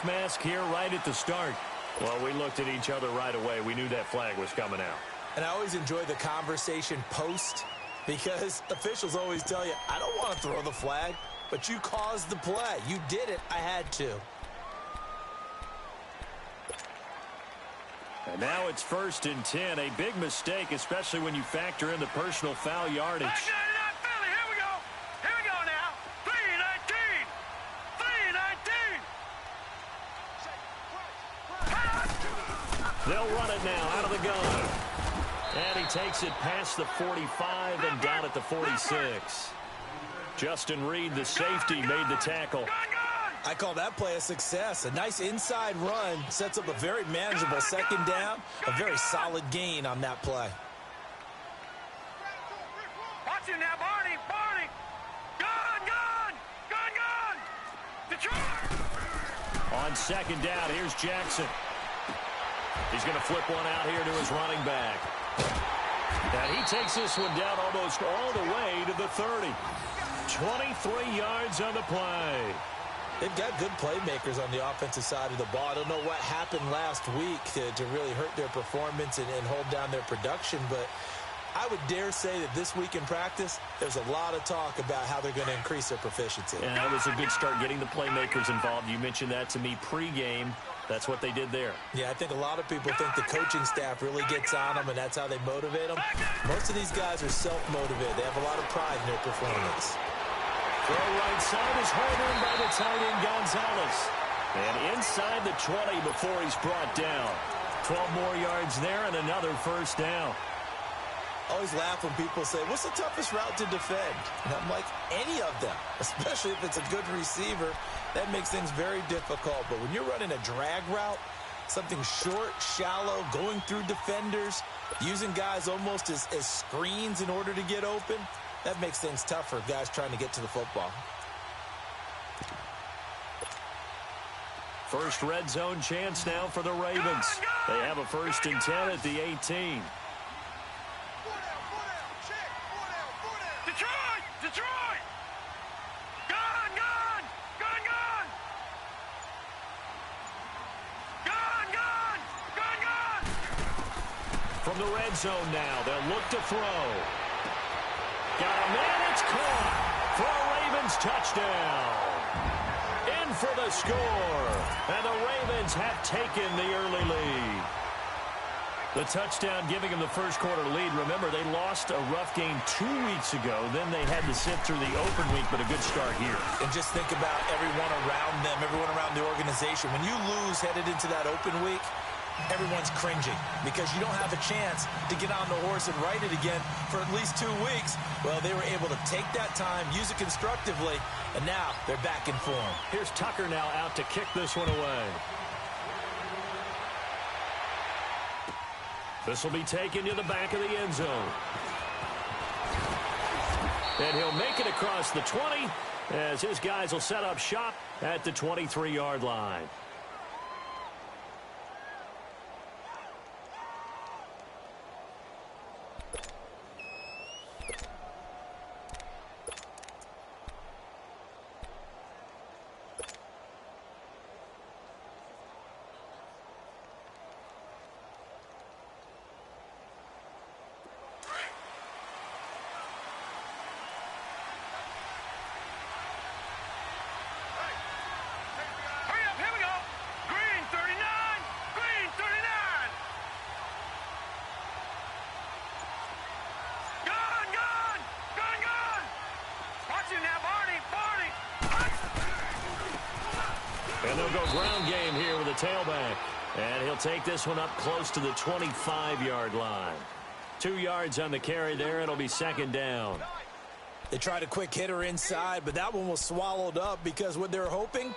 mask here right at the start. Well, we looked at each other right away. We knew that flag was coming out. And I always enjoy the conversation post because officials always tell you, I don't want to throw the flag, but you caused the play. You did it. I had to. And now it's 1st and 10. A big mistake, especially when you factor in the personal foul yardage. Here we go. Here we go now. 3-19. 3-19. They'll run it now out of the gun. And he takes it past the 45 and down at the 46. Justin Reed, the safety, made the tackle. I call that play a success. A nice inside run sets up a very manageable second down. A very solid gain on that play. Watch it now, Barney. Barney. Gun. Detroit. On second down, here's Jackson. He's going to flip one out here to his running back. And he takes this one down almost all the way to the 30. 23 yards on the play. They've got good playmakers on the offensive side of the ball. I don't know what happened last week to really hurt their performance and hold down their production, but I would dare say that this week in practice, there's a lot of talk about how they're going to increase their proficiency. And that was a good start getting the playmakers involved. You mentioned that to me pregame. That's what they did there. Yeah, I think a lot of people think the coaching staff really gets on them, and that's how they motivate them. Most of these guys are self-motivated. They have a lot of pride in their performance. Throw right side is hard in by the tight end, Gonzalez. And inside the 20 before he's brought down. 12 more yards there and another first down. I always laugh when people say, what's the toughest route to defend? And I'm like, any of them, especially if it's a good receiver. That makes things very difficult. But when you're running a drag route, something short, shallow, going through defenders, using guys almost as screens in order to get open, that makes things tough for guys trying to get to the football. First red zone chance now for the Ravens. They have a 1st and 10 at the 18. Detroit! Gun! From the red zone now, they'll look to throw. Got a man, it's caught for a Ravens touchdown. In for the score, and the Ravens have taken the early lead. The touchdown giving them the first quarter lead. Remember, they lost a rough game 2 weeks ago. Then they had to sit through the open week, but a good start here. And just think about everyone around them, everyone around the organization. When you lose headed into that open week, everyone's cringing because you don't have a chance to get on the horse and ride it again for at least 2 weeks. Well, they were able to take that time, use it constructively, and now they're back in form. Here's Tucker now out to kick this one away. This will be taken to the back of the end zone. And he'll make it across the 20 as his guys will set up shop at the 23-yard line. And they'll go ground game here with a tailback. And he'll take this one up close to the 25-yard line. 2 yards on the carry there. It'll be second down. They tried a quick hitter inside, but that one was swallowed up because what they're hoping,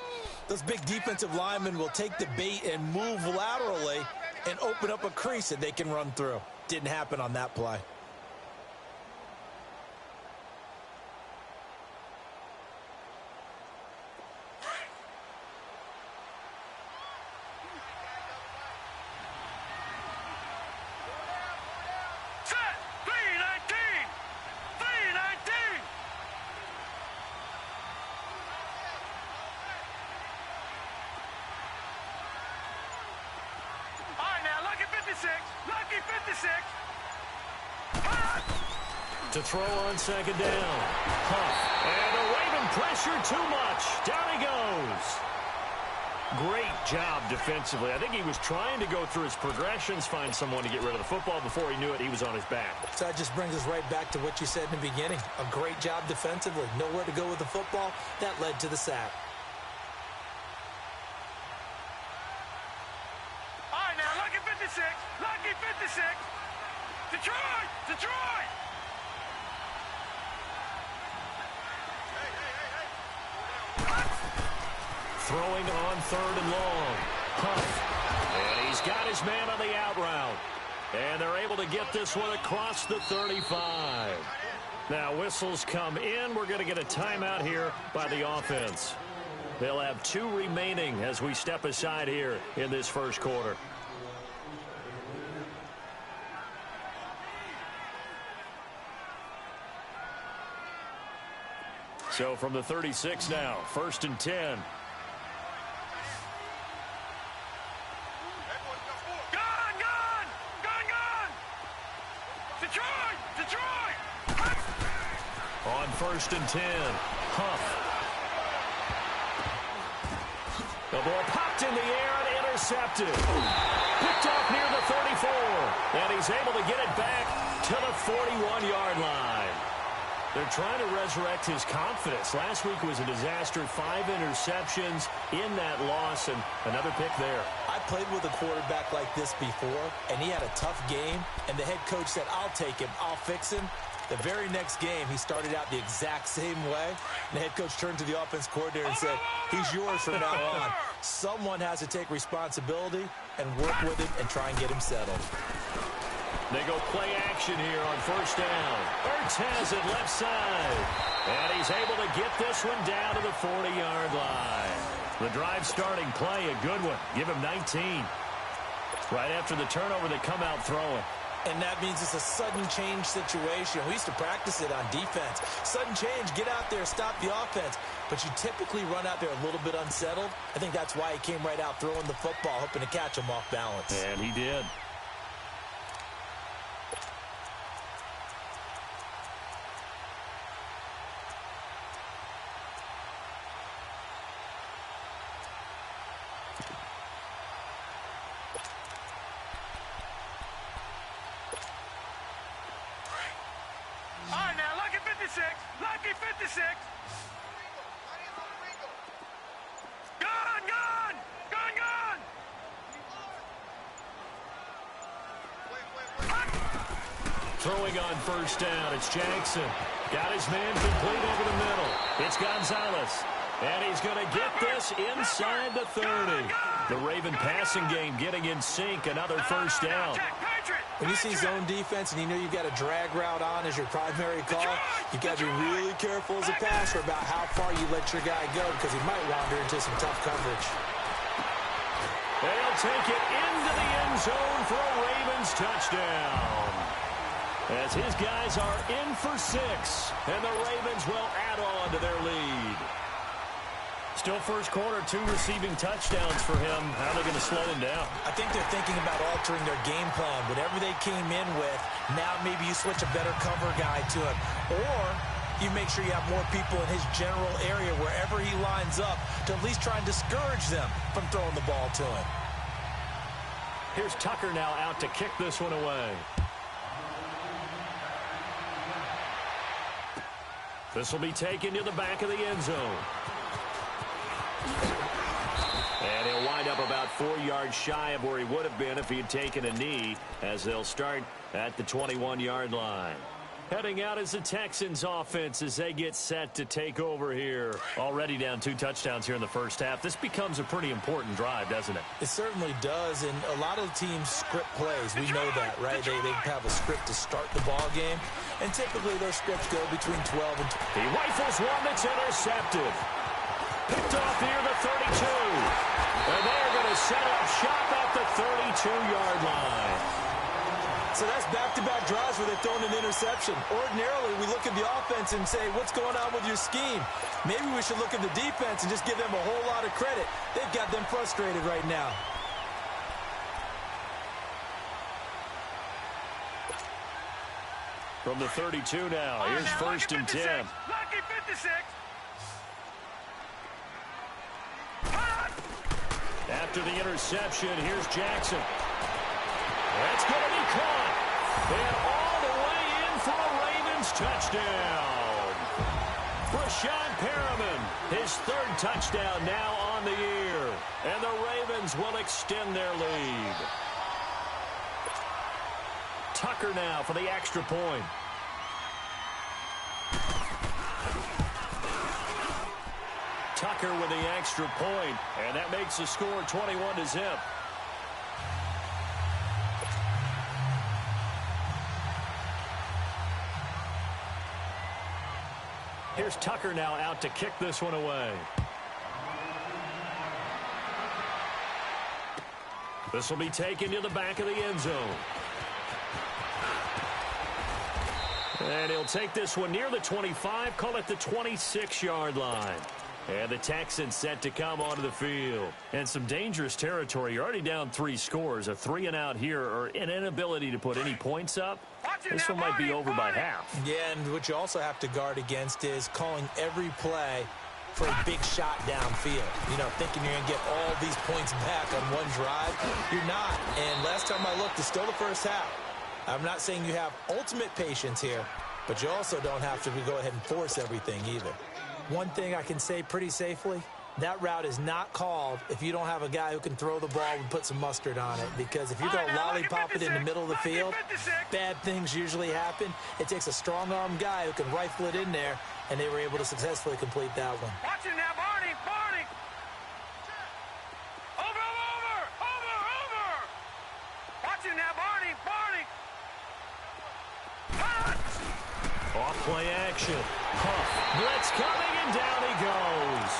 those big defensive linemen will take the bait and move laterally and open up a crease that they can run through. Didn't happen on that play. To throw on second down. Huff. And the Raven pressure too much. Down he goes. Great job defensively. I think he was trying to go through his progressions, find someone to get rid of the football. Before he knew it, he was on his back. So that just brings us right back to what you said in the beginning. A great job defensively. Nowhere to go with the football. That led to the sack. All right, now, lucky 56. Lucky 56. Detroit! Detroit! Throwing on third and long. Huff. And he's got his man on the out route. And they're able to get this one across the 35. Now whistles come in. We're going to get a timeout here by the offense. They'll have 2 remaining as we step aside here in this first quarter. So from the 36 now, 1st and 10. On 1st and 10, Huff. The ball popped in the air and intercepted. Picked off near the 34. And he's able to get it back to the 41-yard line. They're trying to resurrect his confidence. Last week was a disaster. 5 interceptions in that loss, and another pick there. I played with a quarterback like this before, and he had a tough game, and the head coach said, I'll take him, I'll fix him. The very next game, he started out the exact same way. And the head coach turned to the offense coordinator and said, he's yours from now on. Someone has to take responsibility and work with him and try and get him settled. They go play action here on 1st down. Ertz has it left side. And he's able to get this one down to the 40-yard line. The drive starting play, a good one. Give him 19. Right after the turnover, they come out throwing. And that means it's a sudden change situation. We used to practice it on defense. Sudden change, get out there, stop the offense. But you typically run out there a little bit unsettled. I think that's why he came right out throwing the football, hoping to catch him off balance. And he did. Lucky 56. Gone, gone, gone, gone. Throwing on 1st down, it's Jackson. Got his man complete over the middle. It's Gonzalez. And he's going to get this inside the 30. The Raven passing game getting in sync. Another 1st down. When you see zone defense and you know you've got a drag route on as your primary call, you've got to be really careful as a passer about how far you let your guy go because he might wander into some tough coverage. They'll take it into the end zone for a Ravens touchdown. As his guys are in for 6, and the Ravens will add on to their lead. Still first quarter, 2 receiving touchdowns for him. How are they going to slow him down? I think they're thinking about altering their game plan. Whatever they came in with, now maybe you switch a better cover guy to him. Or you make sure you have more people in his general area wherever he lines up to at least try and discourage them from throwing the ball to him. Here's Tucker now out to kick this one away. This will be taken to the back of the end zone. And he'll wind up about 4 yards shy of where he would have been if he had taken a knee, as they'll start at the 21-yard line. Heading out is the Texans offense as they get set to take over here. Already down 2 touchdowns here in the first half. This becomes a pretty important drive, doesn't it? It certainly does, and a lot of teams script plays. We know that, right? They have a script to start the ball game, and typically their scripts go between 12 and 20. He rifles one that's intercepted. Picked off near the 32. And they're going to set up shop at the 32-yard line. So that's back-to-back drives where they've thrown an interception. Ordinarily, we look at the offense and say, what's going on with your scheme? Maybe we should look at the defense and just give them a whole lot of credit. They've got them frustrated right now. From the 32 now, here's first and 10. Lucky 56. After the interception, here's Jackson. That's going to be caught. And all the way in for a Ravens touchdown. Brashad Perriman, his third touchdown now on the year. And the Ravens will extend their lead. Tucker now for the extra point. Tucker with the extra point, and that makes the score 21-0. Here's Tucker now out to kick this one away. This will be taken to the back of the end zone. And he'll take this one near the 25, call it the 26-yard line. And the Texans set to come onto the field. And some dangerous territory. You're already down 3 scores. A 3-and-out here or an inability to put any points up. This one might be over by half. Yeah, and what you also have to guard against is calling every play for a big shot downfield. You know, thinking you're going to get all these points back on one drive. You're not. And last time I looked, it's still the first half. I'm not saying you have ultimate patience here, but you also don't have to go ahead and force everything either. One thing I can say pretty safely, that route is not called if you don't have a guy who can throw the ball and put some mustard on it. Because if you go lollipop it in the middle of the field, bad things usually happen. It takes a strong-arm guy who can rifle it in there, and they were able to successfully complete that one. Watch it now, Barney, Barney. Over. Watch it now, Barney, Barney. Off play action. Huff. Blitz coming, and down he goes.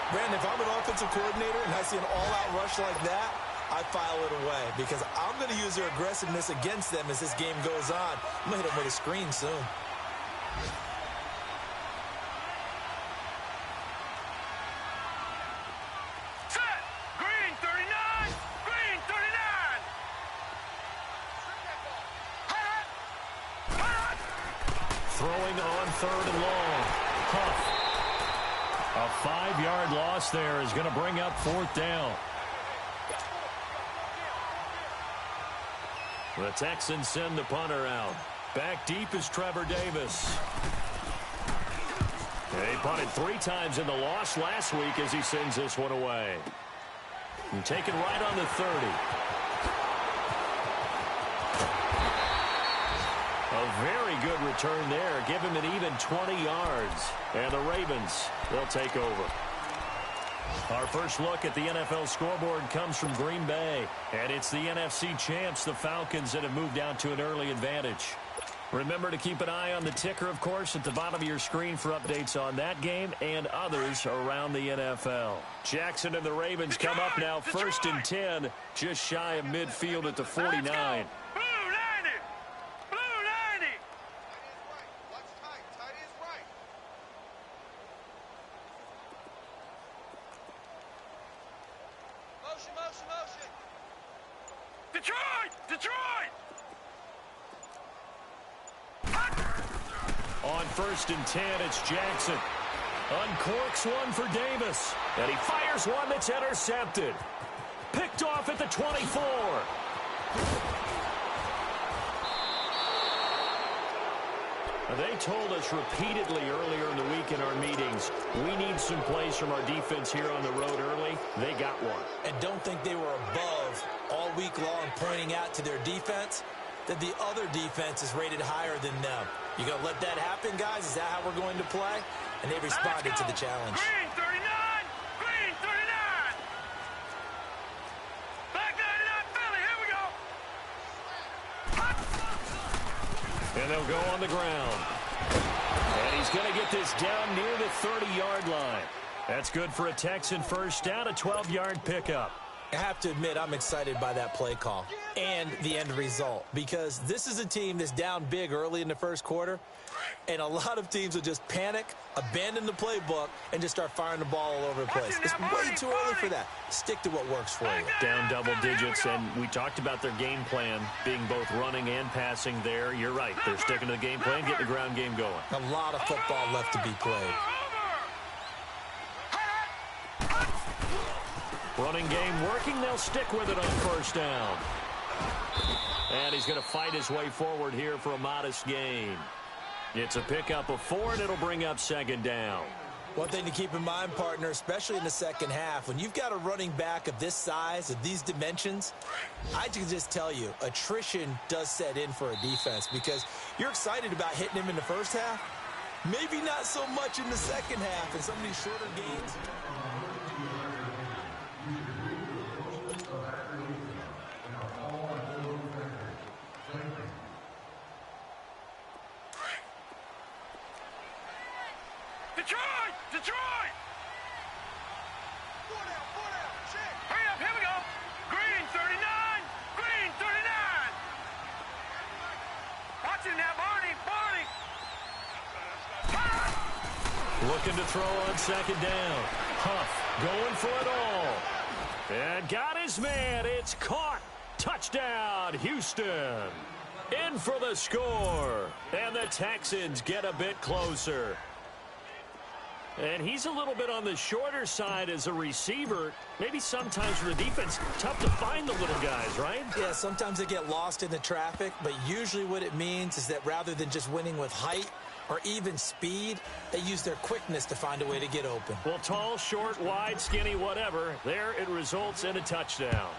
Brandon, if I'm an offensive coordinator and I see an all-out rush like that, I file it away because I'm going to use their aggressiveness against them as this game goes on. I'm going to hit them with a screen soon. Set. Green 39. Green 39. Throwing on 3rd and long. Huff. A 5-yard loss there is going to bring up 4th down. The Texans send the punter out. Back deep is Trevor Davis. He punted 3 times in the loss last week as he sends this one away. And taken right on the 30. A very good return there. Give him an even 20 yards. And the Ravens, they'll take over. Our first look at the NFL scoreboard comes from Green Bay. And it's the NFC champs, the Falcons, that have moved down to an early advantage. Remember to keep an eye on the ticker, of course, at the bottom of your screen for updates on that game and others around the NFL. Jackson and the Ravens come up now, 1st and 10, just shy of midfield at the 49. Detroit! On 1st and 10, it's Jackson. Uncorks one for Davis. And he fires one that's intercepted. Picked off at the 24. They told us repeatedly earlier in the week in our meetings, we need some plays from our defense here on the road early. They got one. And don't think they were above all week long pointing out to their defense that the other defense is rated higher than them. You going to let that happen, guys? Is that how we're going to play? And they responded to the challenge. Green 39! Green 39! Back 99 Philly, here we go! And they'll go on the ground. And he's going to get this down near the 30-yard line. That's good for a Texan first down, a 12-yard pickup. I have to admit, I'm excited by that play call and the end result because this is a team that's down big early in the first quarter, and a lot of teams will just panic, abandon the playbook, and just start firing the ball all over the place. It's way too early for that. Stick to what works for you. Down double digits, and we talked about their game plan being both running and passing there. You're right. They're sticking to the game plan, getting the ground game going. A lot of football left to be played. Running game working. They'll stick with it on first down. And he's going to fight his way forward here for a modest gain. It's a pickup of 4, and it'll bring up second down. One thing to keep in mind, partner, especially in the second half, when you've got a running back of this size, of these dimensions, I can just tell you, attrition does set in for a defense because you're excited about hitting him in the first half. Maybe not so much in the second half in some of these shorter games. Detroit! Detroit! Hurry up, here we go. Green 39! Green 39! Watch it now, Barney! Barney! Looking to throw on second down. Huff going for it all. And got his man. It's caught. Touchdown, Houston. In for the score. And the Texans get a bit closer. And he's a little bit on the shorter side as a receiver. Maybe sometimes for the defense, tough to find the little guys, right? Yeah, sometimes they get lost in the traffic, but usually what it means is that rather than just winning with height or even speed, they use their quickness to find a way to get open. Well, tall, short, wide, skinny, whatever. There it results in a touchdown.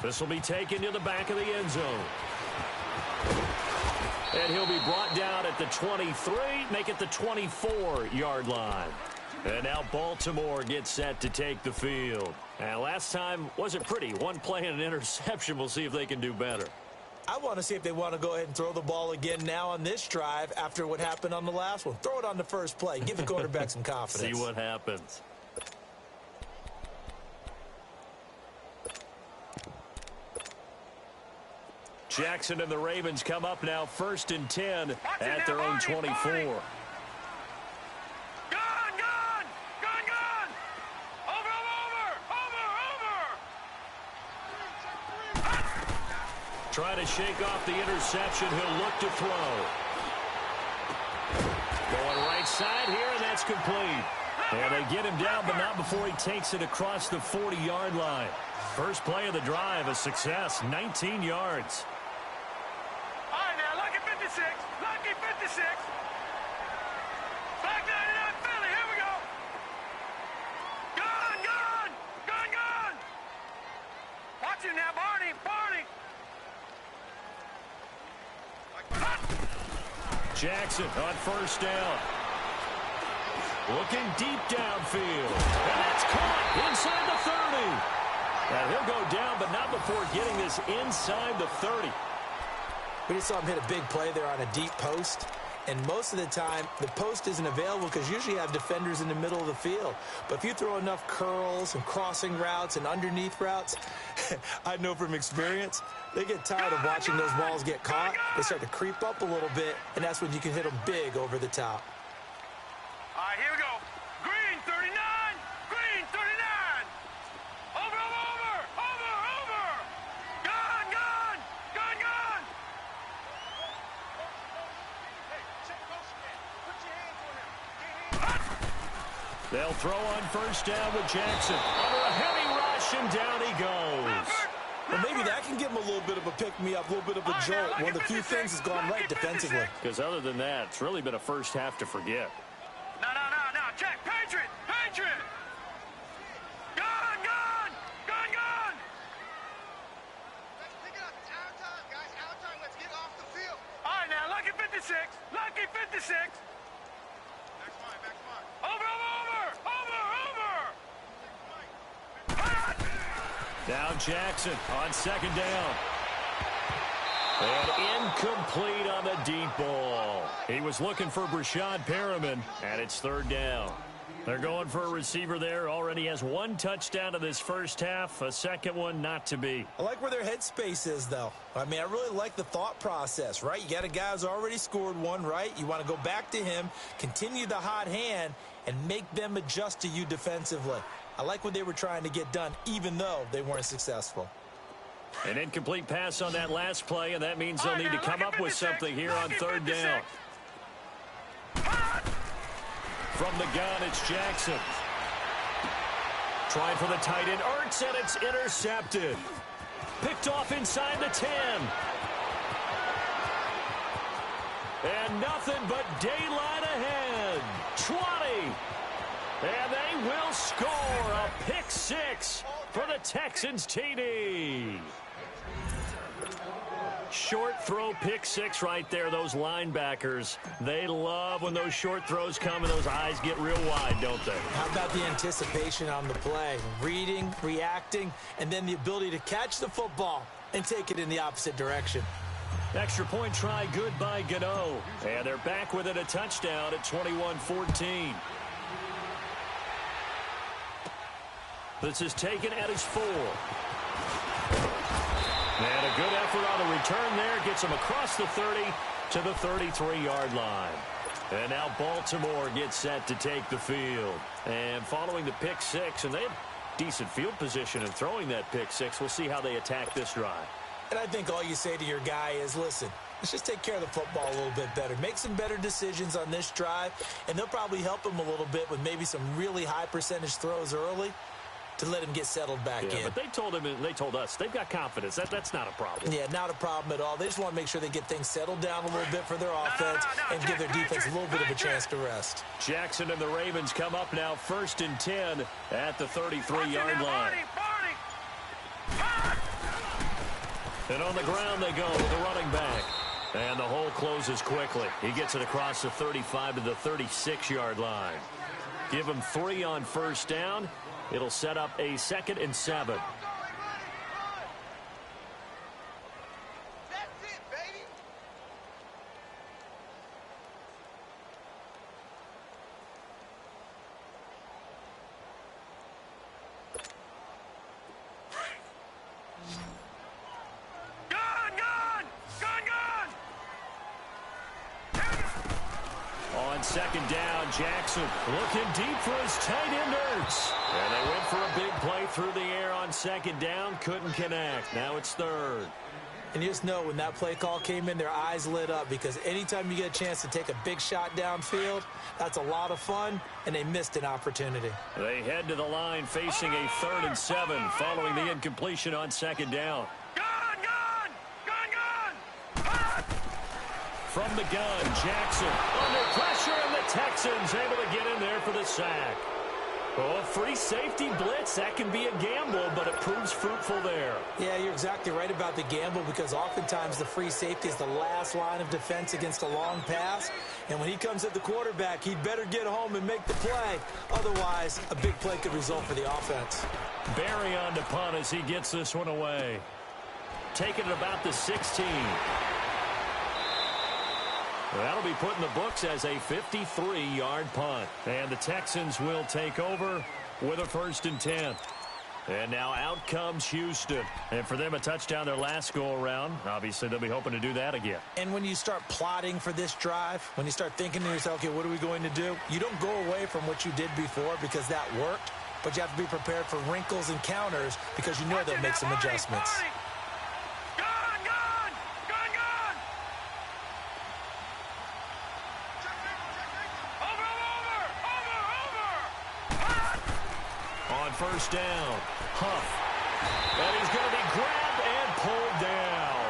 This will be taken to the back of the end zone. And he'll be brought down at the 23, make it the 24-yard line. And now Baltimore gets set to take the field. And last time wasn't pretty. One play and an interception. We'll see if they can do better. I want to see if they want to go ahead and throw the ball again now on this drive after what happened on the last one. Throw it on the first play. Give the quarterback some confidence. See what happens. Jackson and the Ravens come up now 1st and 10 at their own 24. Gone! Over! Trying to shake off the interception. He'll look to throw. Going right side here, and that's complete. And they get him down, but not before he takes it across the 40-yard line. First play of the drive, a success, 19 yards. All right, now, lucky 56. Lucky 56. Back 99 Philly. Here we go. Gone! Watch it now, Barney. Jackson on first down. Looking deep downfield. And that's caught inside the 30. And he'll go down, but not before getting this inside the 30. We just saw him hit a big play there on a deep post. And most of the time, the post isn't available because usually you have defenders in the middle of the field. But if you throw enough curls and crossing routes and underneath routes, I know from experience, they get tired of watching those balls get caught. They start to creep up a little bit, and that's when you can hit them big over the top. All right, here we go. Green 39. Green 39. Over. Gone. They'll throw on first down with Jackson. Under a heavy rush, and down he goes. Well, maybe that can give him a little bit of a pick-me-up, a little bit of a jolt. One of the few things that's gone right defensively. Because other than that, it's really been a first half to forget. No. Check. Patriot. Gone. Pick it up. It's our time, guys. Our time. Let's get off the field. All right, now, lucky 56. Lucky 56. Back smart. Over. Now Jackson on second down. And incomplete on the deep ball. He was looking for Brashad Perriman, and it's third down. They're going for a receiver there. Already has one touchdown in this first half. A second one not to be. I like where their headspace is, though. I mean, I really like the thought process, right? You got a guy who's already scored one, right? You want to go back to him, continue the hot hand, and make them adjust to you defensively. I like what they were trying to get done, even though they weren't successful. An incomplete pass on that last play, and that means they'll need to come up with something here on third down. From the gun, it's Jackson. Trying for the tight end, Ertz, and it's intercepted. Picked off inside the 10. And nothing but daylight ahead. 20. And they will score a pick six for the Texans TD. Short throw pick six right there. Those linebackers, they love when those short throws come and those eyes get real wide, don't they? How about the anticipation on the play? Reading, reacting, and then the ability to catch the football and take it in the opposite direction. Extra point try good by Gano. And they're back with it, a touchdown at 21-14. This is taken at his 4. And a good effort on the return there. Gets him across the 30 to the 33-yard line. And now Baltimore gets set to take the field. And following the pick six, and they have decent field position in throwing that pick six. We'll see how they attack this drive. And I think all you say to your guy is, listen, let's just take care of the football a little bit better. Make some better decisions on this drive, and they'll probably help him a little bit with maybe some really high percentage throws early to let him get settled back in. But they told him, and they told us, they've got confidence. That's not a problem. Yeah, not a problem at all. They just want to make sure they get things settled down a little bit for their offense and give their defense a little bit of a chance to rest. Jackson and the Ravens come up now 1st and 10 at the 33-yard line. And on the ground they go with the running back. And the hole closes quickly. He gets it across the 35 to the 36-yard line. Give him 3 on first down. It'll set up a 2nd and 7. That's it, baby. On 2nd down, Jackson looking deep for his tight end Ertz. And they went for a big play through the air on 2nd down. Couldn't connect. Now it's 3rd. And you just know when that play call came in, their eyes lit up, because anytime you get a chance to take a big shot downfield, that's a lot of fun, and they missed an opportunity. They head to the line facing a 3rd and 7 following the incompletion on 2nd down. From the gun, Jackson under pressure, and the Texans able to get in there for the sack. Oh, free safety blitz, that can be a gamble, but it proves fruitful there. Yeah, you're exactly right about the gamble, because oftentimes the free safety is the last line of defense against a long pass. And when he comes at the quarterback, he'd better get home and make the play. Otherwise, a big play could result for the offense. Barry on to punt as he gets this one away. Taking it about the 16. That'll be put in the books as a 53-yard punt. And the Texans will take over with a 1st and 10. And now out comes Houston. And for them, a touchdown their last go-around. Obviously, they'll be hoping to do that again. And when you start plotting for this drive, when you start thinking to yourself, okay, what are we going to do? You don't go away from what you did before because that worked. But you have to be prepared for wrinkles and counters because you know they'll make some adjustments. First down, Huff, and he's going to be grabbed and pulled down.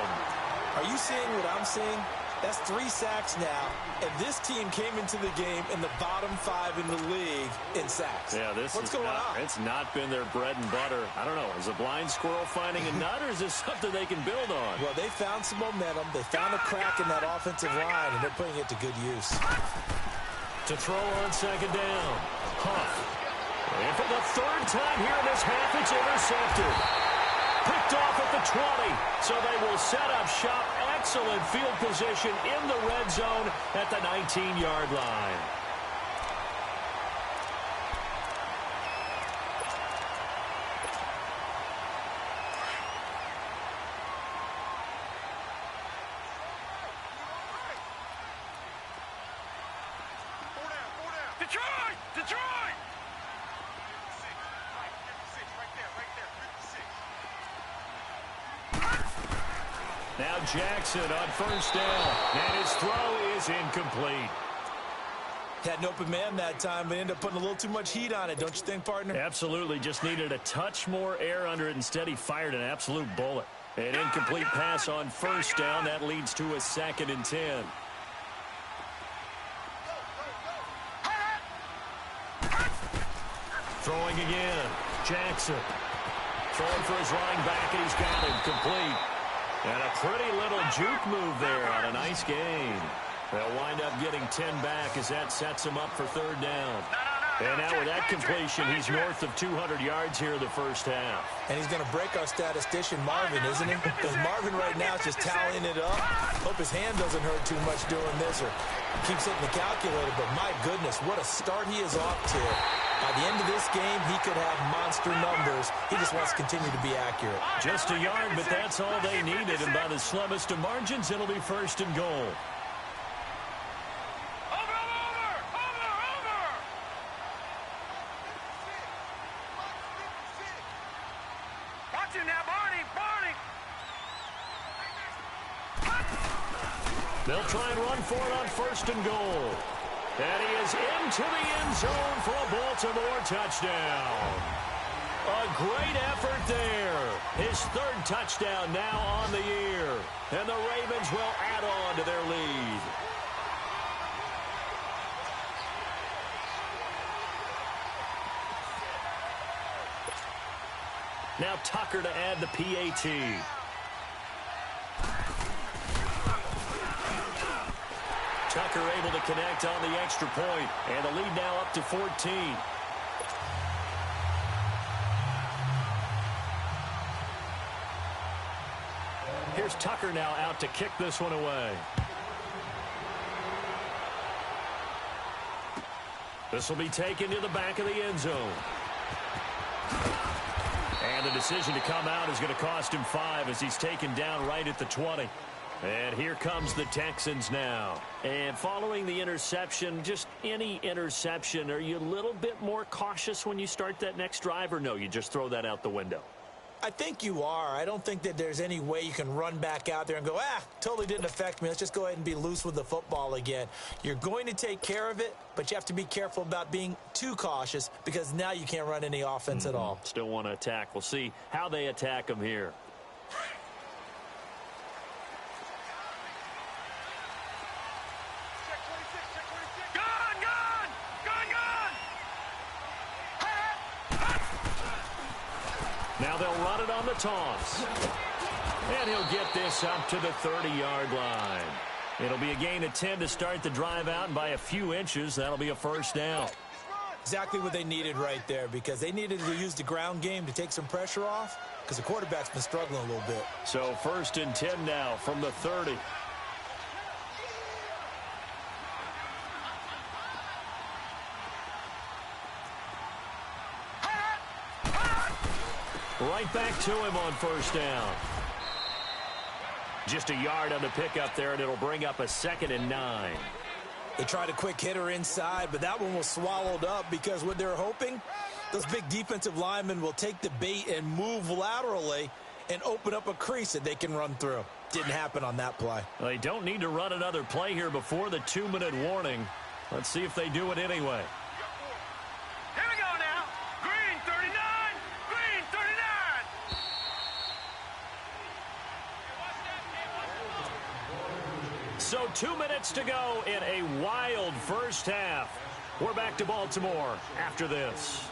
Are you seeing what I'm seeing? That's 3 sacks now, and this team came into the game in the bottom 5 in the league in sacks. Yeah, what's going on? It's not been their bread and butter. I don't know. Is a blind squirrel finding a nut, or is this something they can build on? Well, they found some momentum. They found a crack in that offensive line, and they're putting it to good use. To throw on 2nd down, Huff. And for the 3rd time here in this half, it's intercepted. Picked off at the 20. So they will set up shop. Excellent field position in the red zone at the 19-yard line. Detroit! Detroit! Now Jackson on first down, and his throw is incomplete. Had an open man that time, but ended up putting a little too much heat on it, don't you think, partner? Absolutely. Just needed a touch more air under it. Instead, he fired an absolute bullet. An incomplete pass on first down. That leads to a 2nd and 10. Throwing again. Jackson. Throwing for his running back, and he's got him complete. And a pretty little juke move there on a nice gain. They'll wind up getting 10 back as that sets him up for 3rd down. And now with that completion, he's north of 200 yards here in the first half. And he's going to break our statistician, Marvin, isn't he? Because Marvin right now is just tallying it up. Hope his hand doesn't hurt too much doing this or keeps hitting the calculator. But my goodness, what a start he is off to. By the end of this game, he could have monster numbers. He just wants to continue to be accurate. Just a yard, but that's all they needed. And by the slimmest of margins, it'll be 1st and goal. They'll try and run for it on 1st and goal. And he is into the end zone for a Baltimore touchdown. A great effort there. His 3rd touchdown now on the year. And the Ravens will add on to their lead. Now Tucker to add the PAT. Tucker able to connect on the extra point, and the lead now up to 14. Here's Tucker now out to kick this one away. This will be taken to the back of the end zone. And the decision to come out is going to cost him 5 as he's taken down right at the 20. And here comes the Texans now. And following the interception, just any interception, are you a little bit more cautious when you start that next drive, or no, you just throw that out the window? I think you are. I don't think that there's any way you can run back out there and go, totally didn't affect me. Let's just go ahead and be loose with the football again. You're going to take care of it, but you have to be careful about being too cautious because now you can't run any offense at all. Still want to attack. We'll see how they attack them here. Now they'll run it on the toss. And he'll get this up to the 30-yard line. It'll be a gain of 10 to start the drive out, and by a few inches, that'll be a 1st down. Exactly what they needed right there, because they needed to use the ground game to take some pressure off, because the quarterback's been struggling a little bit. So 1st and 10 now from the 30. Right back to him on 1st down. Just a yard on the pickup there, and it'll bring up a 2nd and 9. They tried a quick hitter inside, but that one was swallowed up because what they're hoping, those big defensive linemen will take the bait and move laterally and open up a crease that they can run through. Didn't happen on that play. Well, they don't need to run another play here before the 2-minute warning. Let's see if they do it anyway. Here we go now. Green 39. Green 39. So 2 minutes to go in a wild first half. We're back to Baltimore after this.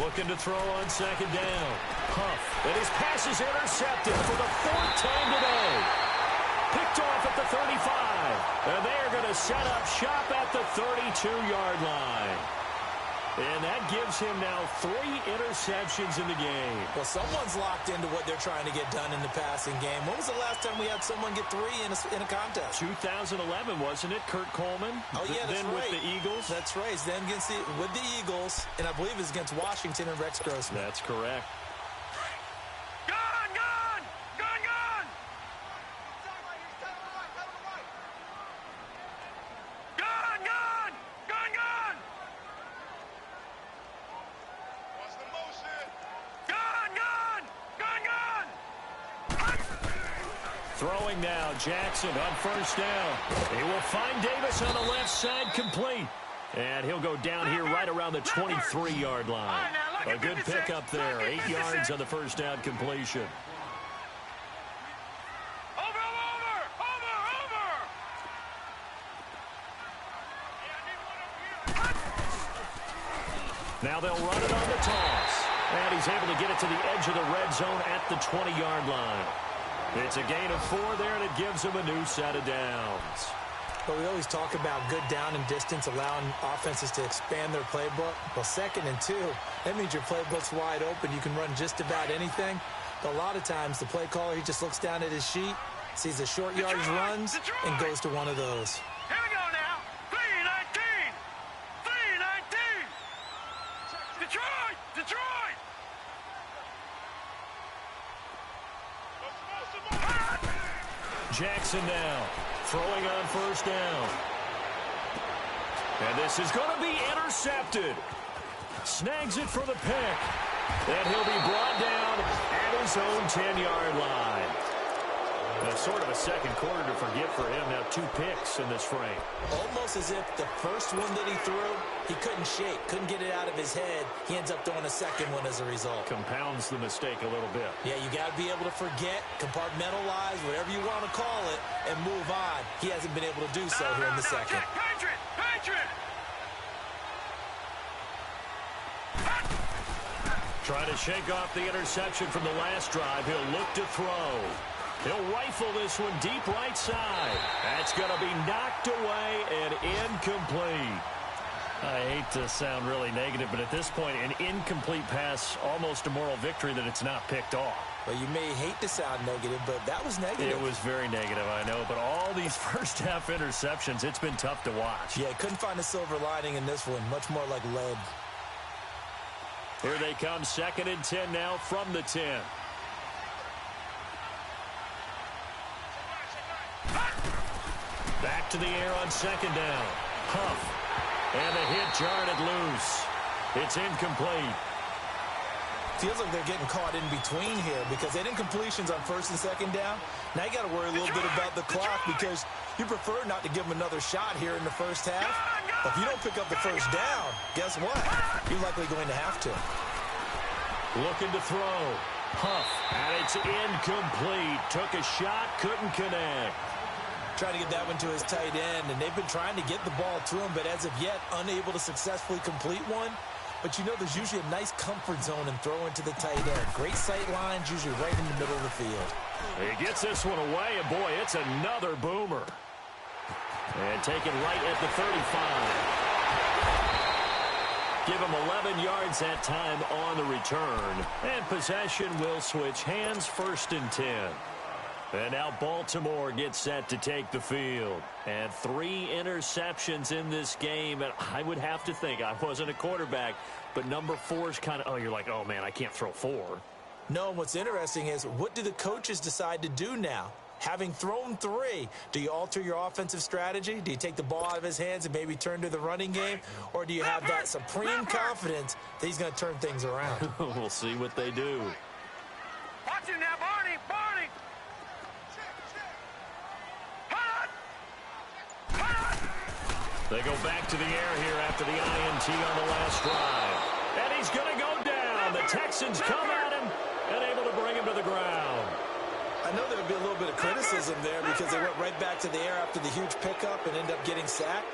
Looking to throw on 2nd down. Huff. And his pass is intercepted for the 4th time today. Picked off at the 35. And they are going to set up shop at the 32-yard line. And that gives him now 3 interceptions in the game. Well, someone's locked into what they're trying to get done in the passing game. When was the last time we had someone get 3 in a contest? 2011, wasn't it? Kurt Coleman? Oh, yeah, that's then right. with the Eagles? That's right. Then with the Eagles, and I believe it's against Washington and Rex Grossman. That's correct. Gun, gun! Gun, gun! Gun, gun! Gun, gun! What's the motion? Gun, gun! Gun, gun! Throwing now, Jackson on first down. He will find Davis on the left side, complete. And he'll go down here right around the 23-yard line. A good pickup there, 8 yards on the first down completion. Now they'll run it on the toss. And he's able to get it to the edge of the red zone at the 20-yard line. It's a gain of 4 there, and it gives him a new set of downs. But we always talk about good down and distance, allowing offenses to expand their playbook. Well, 2nd and 2, that means your playbook's wide open. You can run just about anything. But a lot of times, the play caller, he just looks down at his sheet, sees the short yardage runs, and goes to one of those. Here we go now. 3-19. 3-19. Detroit! Detroit! Jackson now, throwing on first down. And this is going to be intercepted. Snags it for the pick. And he'll be brought down at his own 10-yard line. Now, sort of a second quarter to forget for him. Now 2 picks in this frame. Almost as if the first one that he threw, he couldn't shake, couldn't get it out of his head. He ends up throwing a second one as a result. Compounds the mistake a little bit. Yeah, you got to be able to forget, compartmentalize, whatever you want to call it, and move on. He hasn't been able to do so here in the second. Patriot! Patriot! Trying to shake off the interception from the last drive. He'll look to throw. He'll rifle this one deep right side. That's going to be knocked away and incomplete. I hate to sound really negative, but at this point, an incomplete pass, almost a moral victory that it's not picked off. Well, you may hate to sound negative, but that was negative. It was very negative, I know, but all these first-half interceptions, it's been tough to watch. Yeah, couldn't find a silver lining in this one. Much more like lead. Here they come, 2nd and 10 now from the 10. Back to the air on 2nd down. Huff. And the hit jarred it loose. It's incomplete. Feels like they're getting caught in between here because they had incompletions on 1st and 2nd down. Now you got to worry a little bit about the clock because you prefer not to give them another shot here in the first half. But if you don't pick up the first down, guess what? You're likely going to have to. Looking to throw. Huff. And it's incomplete. Took a shot, couldn't connect. Trying to get that one to his tight end, and they've been trying to get the ball to him, but as of yet, unable to successfully complete one. But you know there's usually a nice comfort zone in throwing to the tight end. Great sight lines, usually right in the middle of the field. He gets this one away, and boy, it's another boomer. And taken right at the 35. Give him 11 yards that time on the return. And possession will switch hands, 1st and 10. And now Baltimore gets set to take the field. And 3 interceptions in this game. And I would have to think, I wasn't a quarterback, but number 4 is kind of, oh, you're like, oh, man, I can't throw 4. No, what's interesting is, what do the coaches decide to do now? Having thrown 3, do you alter your offensive strategy? Do you take the ball out of his hands and maybe turn to the running game? Or do you have that supreme confidence that he's going to turn things around? We'll see what they do. Watch it now, Barney! Barney! They go back to the air here after the INT on the last drive. And he's going to go down. The Texans come at him and able to bring him to the ground. I know there would be a little bit of criticism there because they went right back to the air after the huge pickup and end up getting sacked.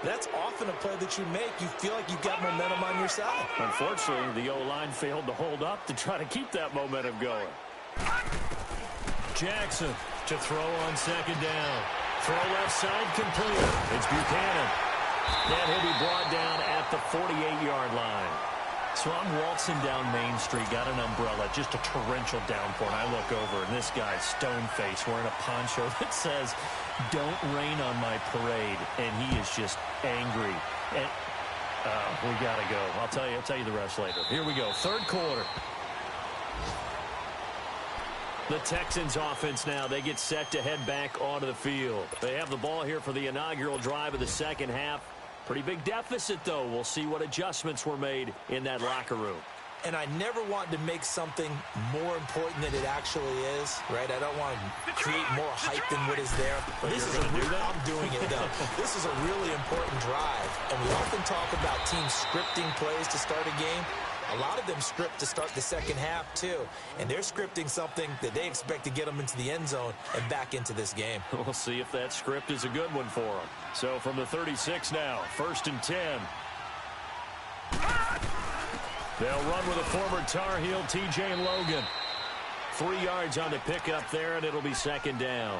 That's often a play that you make. You feel like you've got momentum on your side. Unfortunately, the O-line failed to hold up to try to keep that momentum going. Jackson to throw on 2nd down. Throw left side complete. It's Buchanan. And he'll be brought down at the 48-yard line. So I'm waltzing down Main Street, got an umbrella, just a torrential downpour, and I look over, and this guy's stone-faced wearing a poncho that says, "Don't rain on my parade," and he is just angry. And we got to go. I'll tell you the rest later. Here we go, third quarter. The Texans offense now, they get set to head back onto the field. They have the ball here for the inaugural drive of the second half. Pretty big deficit, though. We'll see what adjustments were made in that locker room. And I never want to make something more important than it actually is, right? I don't want to create more hype than what is there. But this is I'm doing it, though. This is a really important drive. And we often talk about teams scripting plays to start a game. A lot of them script to start the second half, too. And they're scripting something that they expect to get them into the end zone and back into this game. We'll see if that script is a good one for them. So from the 36 now, 1st and 10. They'll run with a former Tar Heel, T.J. Logan. 3 yards on the pickup there, and it'll be second down.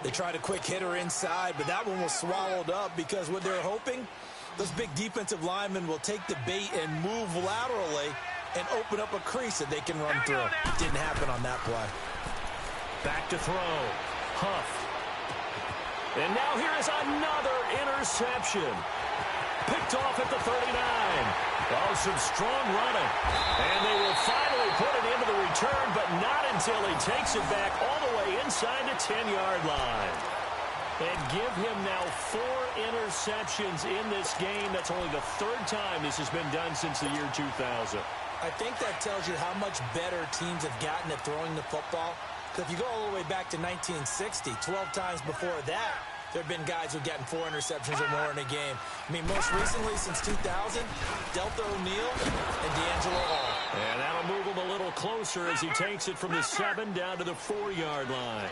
They tried a quick hitter inside, but that one was swallowed up because what they're hoping, those big defensive linemen will take the bait and move laterally and open up a crease that they can run through. Didn't happen on that play. Back to throw. Huff. And now here is another interception. Picked off at the 39. Oh, some strong running. And they will finally put it into the return, but not until he takes it back all the way inside the 10-yard line. And give him now 4 interceptions in this game. That's only the 3rd time this has been done since the year 2000. I think that tells you how much better teams have gotten at throwing the football. Because if you go all the way back to 1960, 12 times before that, there have been guys who've gotten 4 interceptions or more in a game. I mean, most recently, since 2000, Delta O'Neal and D'Angelo Hall. And that'll move him a little closer as he takes it from the 7 down to the 4-yard line.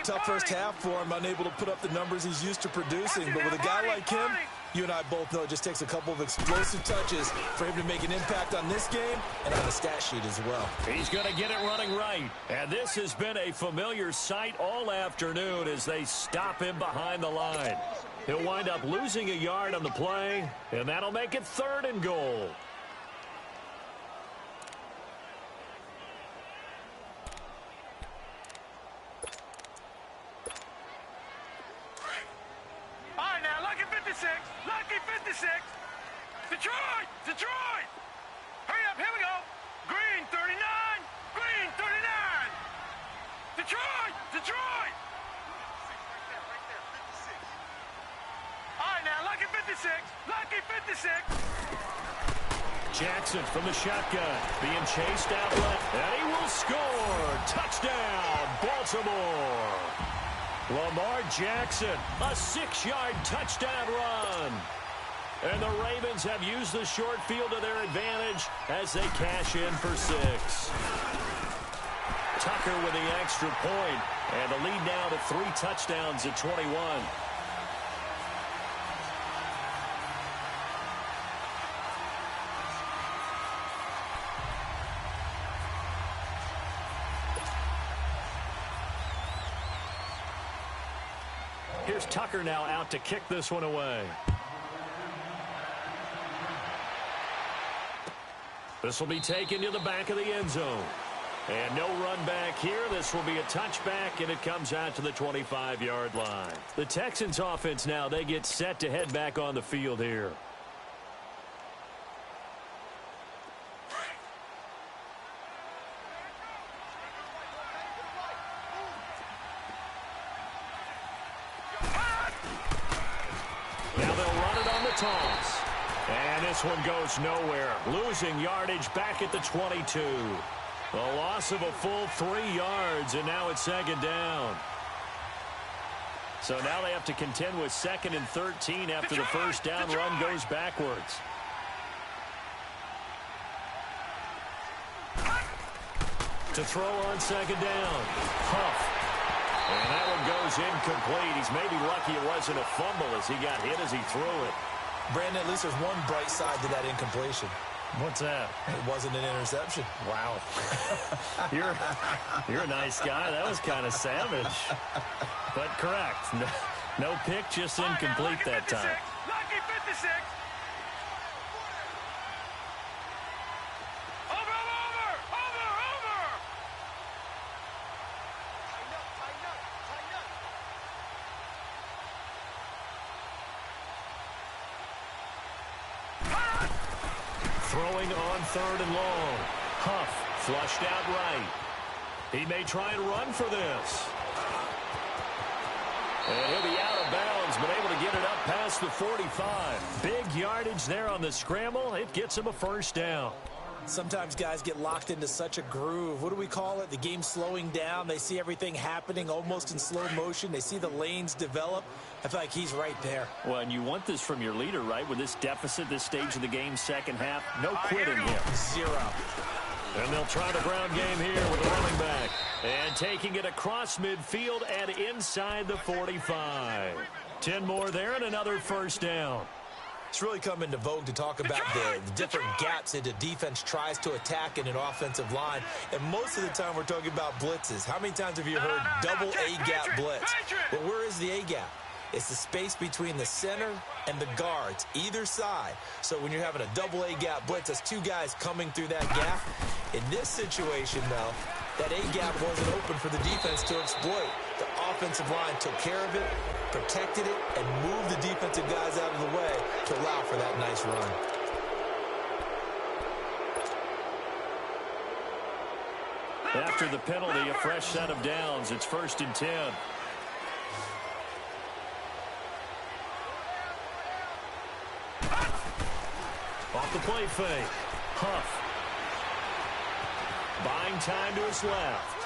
Tough first half for him, unable to put up the numbers he's used to producing. But with a guy like him, you and I both know it just takes a couple of explosive touches for him to make an impact on this game and on the stat sheet as well. He's going to get it running right. And this has been a familiar sight all afternoon as they stop him behind the line. He'll wind up losing a yard on the play, and that'll make it 3rd and goal. Detroit! Detroit! Hurry up, here we go! Green 39! Green 39! Detroit! Detroit! All right, now, lucky 56! Lucky 56! Jackson from the shotgun, being chased out left, and he will score! Touchdown, Baltimore! Lamar Jackson, a 6-yard touchdown run. And the Ravens have used the short field to their advantage as they cash in for 6. Tucker with the extra point, and the lead now to 3 touchdowns at 21. Here's Tucker now out to kick this one away. This will be taken to the back of the end zone. And no run back here. This will be a touchback, and it comes out to the 25-yard line. The Texans offense now, they get set to head back on the field here. Now they'll run it on the toss. And this one goes nowhere. Losing yardage back at the 22. A loss of a full 3 yards, and now it's 2nd down. So now they have to contend with 2nd and 13 after the first down run goes backwards. To throw on 2nd down. Huff. And that one goes incomplete. He's maybe lucky it wasn't a fumble as he got hit as he threw it. Brandon, at least there's one bright side to that incompletion. What's that? It wasn't an interception. Wow. You're a nice guy. That was kind of savage. But correct. No pick, just incomplete that time. Lucky 56. Over. Tighten up. Throwing on 3rd and long. Huff flushed out right. He may try and run for this. And he'll be out of bounds, but able to get it up past the 45. Big yardage there on the scramble. It gets him a first down. Sometimes guys get locked into such a groove. What do we call it? The game slowing down. They see everything happening almost in slow motion. They see the lanes develop. I feel like he's right there. Well, and you want this from your leader, right? With this deficit, this stage of the game, second half, no quitting here. 0. And they'll try the ground game here with the running back. And taking it across midfield and inside the 45. 10 more there and another first down. It's really come into vogue to talk about the different gaps that the defense tries to attack in an offensive line. And most of the time we're talking about blitzes. How many times have you heard double A-gap blitz? But where is the A-gap? It's the space between the center and the guards, either side. So when you're having a double A-gap blitz, that's 2 guys coming through that gap. In this situation, though, that A-gap wasn't open for the defense to exploit. The offensive line took care of it, protected it, and moved the defensive guys out of the way to allow for that nice run. After the penalty, a fresh set of downs. It's 1st and 10. Off the play fake. Huff. Buying time to his left.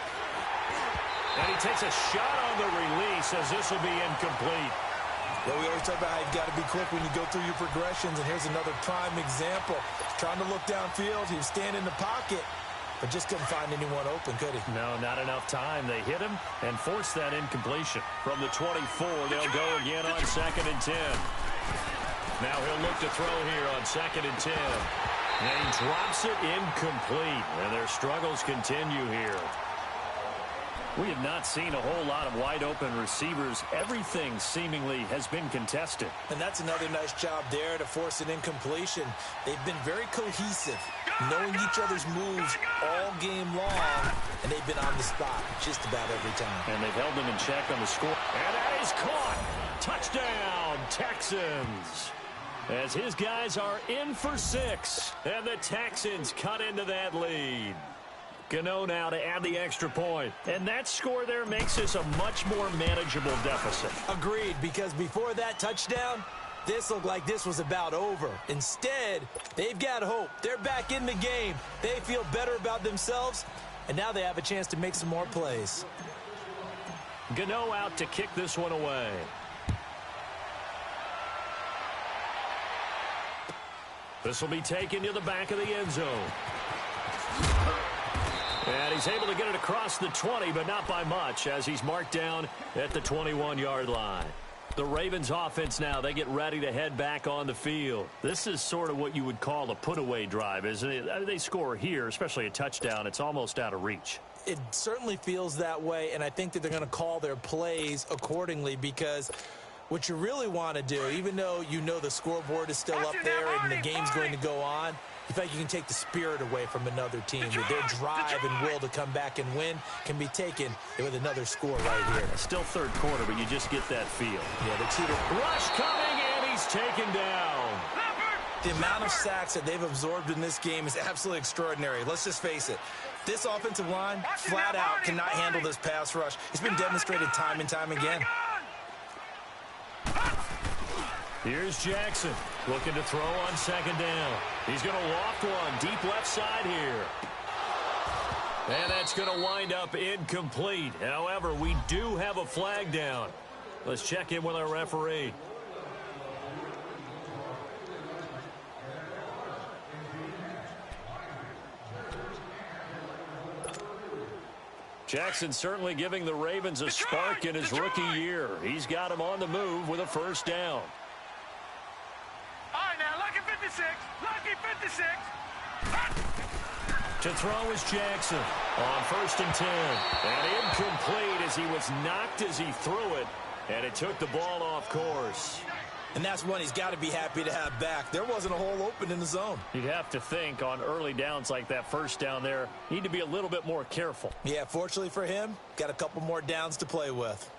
And he takes a shot on the release as this will be incomplete. Yeah, we always talk about how you've got to be quick when you go through your progressions, and here's another prime example. Trying to look downfield, he was standing in the pocket, but just couldn't find anyone open, could he? No, not enough time. They hit him and forced that incompletion. From the 24, they'll go again on 2nd and 10. Now he'll look to throw here on 2nd and 10. And he drops it incomplete, and their struggles continue here. We have not seen a whole lot of wide-open receivers. Everything seemingly has been contested. And that's another nice job there to force an incompletion. They've been very cohesive, knowing each other's moves all game long, and they've been on the spot just about every time. And they've held them in check on the score. And that is caught. Touchdown, Texans. As his guys are in for 6, and the Texans cut into that lead. Gano now to add the extra point. And that score there makes this a much more manageable deficit. Agreed, because before that touchdown, this looked like this was about over. Instead, they've got hope. They're back in the game. They feel better about themselves, and now they have a chance to make some more plays. Gano out to kick this one away. This will be taken to the back of the end zone. And he's able to get it across the 20, but not by much, as he's marked down at the 21-yard line. The Ravens offense now, they get ready to head back on the field. This is sort of what you would call a put-away drive, isn't it? They score here, especially a touchdown. It's almost out of reach. It certainly feels that way, and I think that they're going to call their plays accordingly, because what you really want to do, even though you know the scoreboard is still up there and the game's going to go on, you feel like you can take the spirit away from another team. Their drive and will to come back and win can be taken with another score right here. Still third quarter, but you just get that feel. Yeah, the cheater. Rush coming, and he's taken down. The amount of sacks that they've absorbed in this game is absolutely extraordinary. Let's just face it. This offensive line, flat out, cannot handle this pass rush. It's been demonstrated time and time again. Here's Jackson looking to throw on 2nd down. He's going to loft one deep left side here. And that's going to wind up incomplete. However, we do have a flag down. Let's check in with our referee. Jackson certainly giving the Ravens a spark in his rookie year. He's got him on the move with a first down. All right, now, lucky 56. Lucky 56. To throw is Jackson on 1st and 10. And incomplete as he was knocked as he threw it. And it took the ball off course. And that's one he's got to be happy to have back. There wasn't a hole open in the zone. You'd have to think on early downs like that first down there, need to be a little bit more careful. Yeah, fortunately for him, got a couple more downs to play with.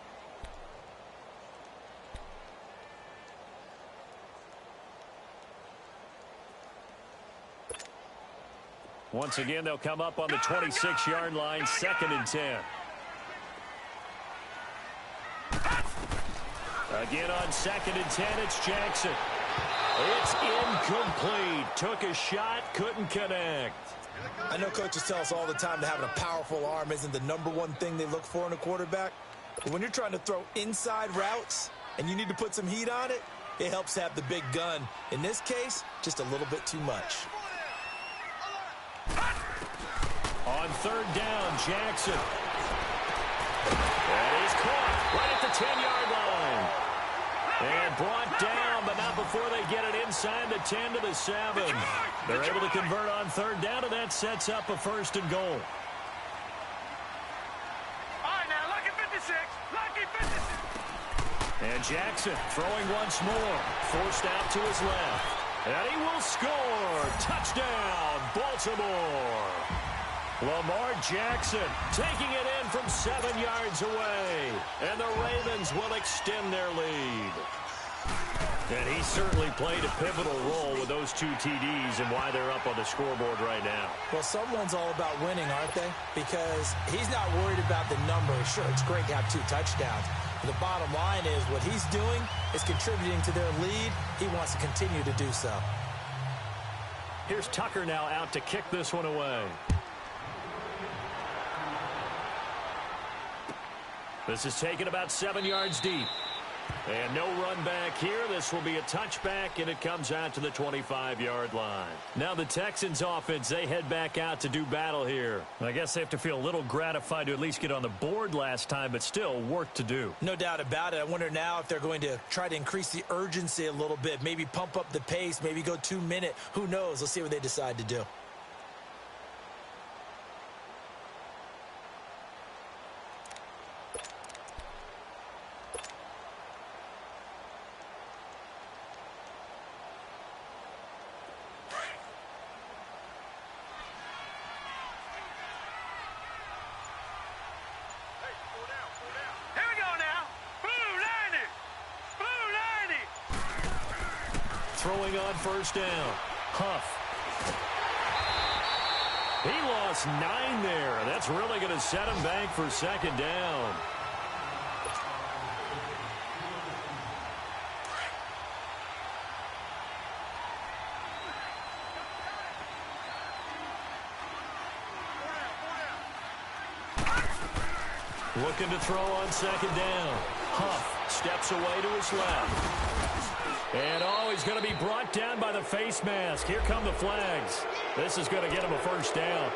Once again, they'll come up on the 26-yard line, 2nd and 10. Again on 2nd and 10, it's Jackson. It's incomplete. Took a shot, couldn't connect. I know coaches tell us all the time that having a powerful arm isn't the #1 thing they look for in a quarterback. But when you're trying to throw inside routes and you need to put some heat on it, it helps have the big gun. In this case, just a little bit too much. On 3rd down, Jackson. And he's caught right at the 10-yard line. And brought down, but not before they get it inside the 10 to the 7. They're able to convert on 3rd down, and that sets up a 1st and goal. All right, now, lucky 56. Lucky 56. And Jackson throwing once more. Forced out to his left. And he will score. Touchdown, Baltimore. Lamar Jackson taking it in from 7 yards away. And the Ravens will extend their lead. And he certainly played a pivotal role with those 2 TDs and why they're up on the scoreboard right now. Well, someone's all about winning, aren't they? Because he's not worried about the number. Sure, it's great to have 2 touchdowns. But the bottom line is what he's doing is contributing to their lead. He wants to continue to do so. Here's Tucker now out to kick this one away. This is taken about 7 yards deep. And no run back here. This will be a touchback, and it comes out to the 25-yard line. Now the Texans offense, they head back out to do battle here. I guess they have to feel a little gratified to at least get on the board last time, but still work to do. No doubt about it. I wonder now if they're going to try to increase the urgency a little bit, maybe pump up the pace, maybe go 2-minute. Who knows? Let's see what they decide to do. Throwing on 1st down. Huff. He lost 9 there. That's really going to set him back for 2nd down. Looking to throw on 2nd down. Huff steps away to his left. And, he's going to be brought down by the face mask. Here come the flags. This is going to get him a 1st down.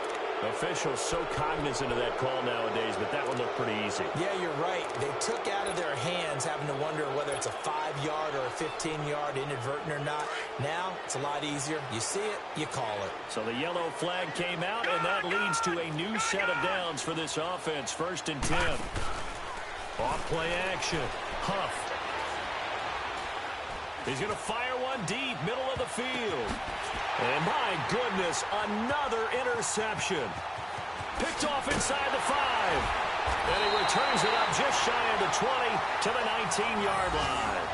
Officials so cognizant of that call nowadays, but that one looked pretty easy. Yeah, you're right. They took out of their hands having to wonder whether it's a 5-yard or a 15-yard inadvertent or not. Now, it's a lot easier. You see it, you call it. So the yellow flag came out, and that leads to a new set of downs for this offense. 1st and 10. Off play action. Huff. He's going to fire one deep, middle of the field. And my goodness, another interception. Picked off inside the 5. And he returns it up just shy of the 20 to the 19-yard line.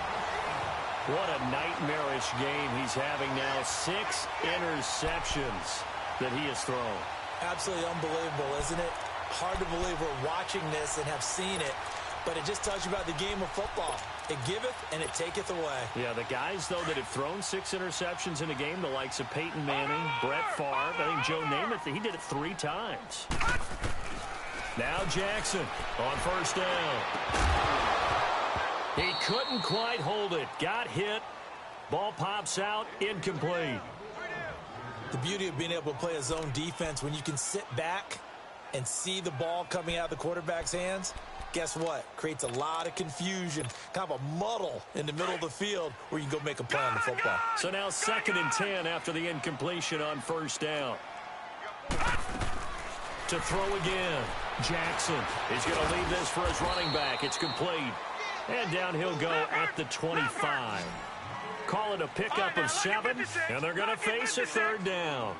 What a nightmarish game he's having now. 6 interceptions that he has thrown. Absolutely unbelievable, isn't it? Hard to believe we're watching this and have seen it. But it just tells you about the game of football. It giveth and it taketh away. Yeah, the guys, though, that have thrown 6 interceptions in a game, the likes of Peyton Manning, Brett Favre, I think Joe Namath, he did it 3 times. Now Jackson on 1st down. He couldn't quite hold it. Got hit. Ball pops out. Incomplete. The beauty of being able to play a zone defense when you can sit back and see the ball coming out of the quarterback's hands. Guess what? Creates a lot of confusion, kind of a muddle in the middle of the field where you can go make a play on the football. So now 2nd and 10 after the incompletion on 1st down. To throw again. Jackson is going to leave this for his running back. It's complete. And down he'll go at the 25. Call it a pickup of 7, and they're going to face a third down.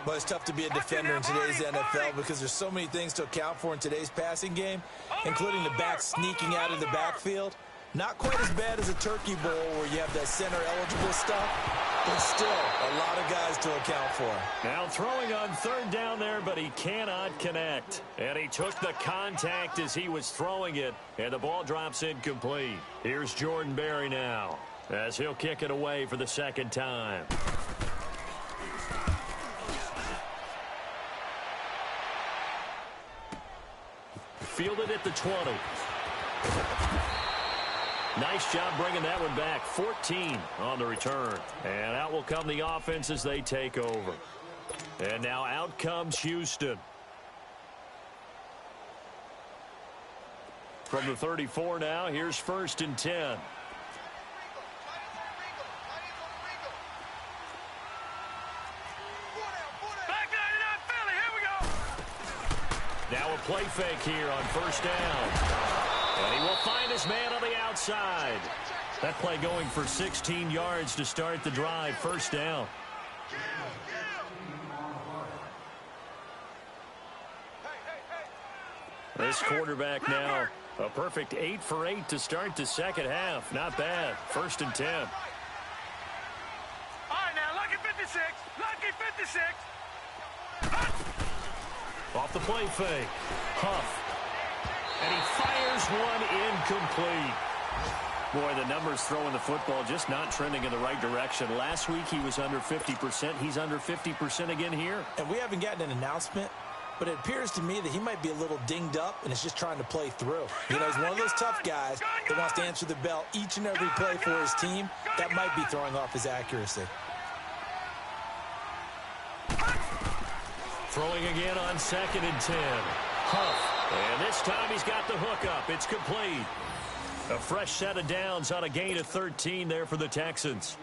Well, it's tough to be a defender in today's NFL because there's so many things to account for in today's passing game, including the back sneaking out of the backfield. Not quite as bad as a turkey bowl where you have that center-eligible stuff, but still a lot of guys to account for. Now throwing on third down there, but he cannot connect. And he took the contact as he was throwing it, and the ball drops incomplete. Here's Jordan Berry now, as he'll kick it away for the second time. Fielded at the 20. Nice job bringing that one back. 14 on the return. And out will come the offense as they take over. And now out comes Houston. From the 34 now, here's 1st and 10. Now a play fake here on 1st down. And he will find his man on the outside. That play going for 16 yards to start the drive. 1st down. This quarterback now, a perfect 8 for 8 to start the second half. Not bad. 1st and 10. All right, now, lucky 56. Lucky 56. Off the play fake. Huff. And he fires one incomplete. Boy, the numbers throwing the football just not trending in the right direction. Last week he was under 50%. He's under 50% again here. And we haven't gotten an announcement, but it appears to me that he might be a little dinged up and is just trying to play through. You know, he's one of those tough guys that wants to answer the bell each and every play for his team. That might be throwing off his accuracy. Throwing again on 2nd and 10. Huff. And this time he's got the hook up. It's complete. A fresh set of downs on a gain of 13 there for the Texans.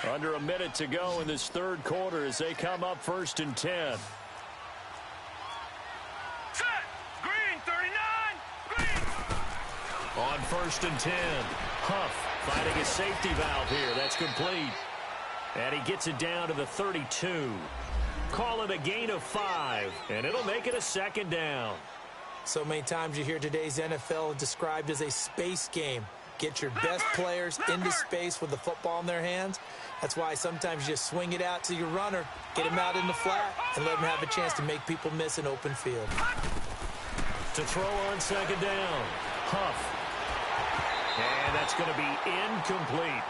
Under a minute to go in this third quarter as they come up 1st and 10. Set. Green, 39. Green. On 1st and 10. Huff finding a safety valve here. That's complete. And he gets it down to the 32. Call it a gain of 5, and it'll make it a 2nd down. So many times you hear today's NFL described as a space game. Get your best players into space with the football in their hands. That's why sometimes you just swing it out to your runner, get him out in the flat, and let him have a chance to make people miss an open field. To throw on 2nd down. Huff. And that's going to be incomplete.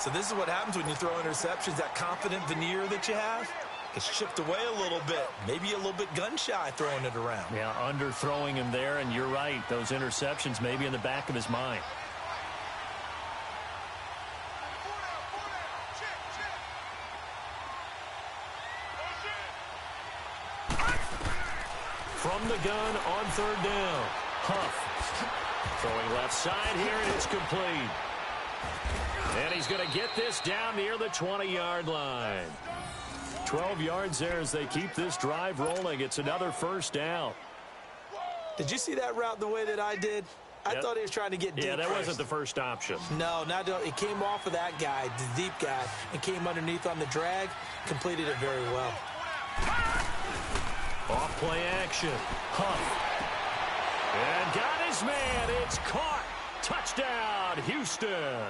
So this is what happens when you throw interceptions. That confident veneer that you have gets chipped away a little bit. Maybe a little bit gun-shy throwing it around. Yeah, underthrowing him there, and you're right. Those interceptions may be in the back of his mind. From the gun on 3rd down. Huff. Throwing left side here, and it's complete. And he's going to get this down near the 20-yard line. 12 yards there as they keep this drive rolling. It's another 1st down. Did you see that route the way that I did? I thought he was trying to get deep. Yeah, that first. wasn't the first option. No, not it came off of that guy, the deep guy, and came underneath on the drag. Completed it very well. Off play action. Huff. And got his man. It's caught. Touchdown, Houston.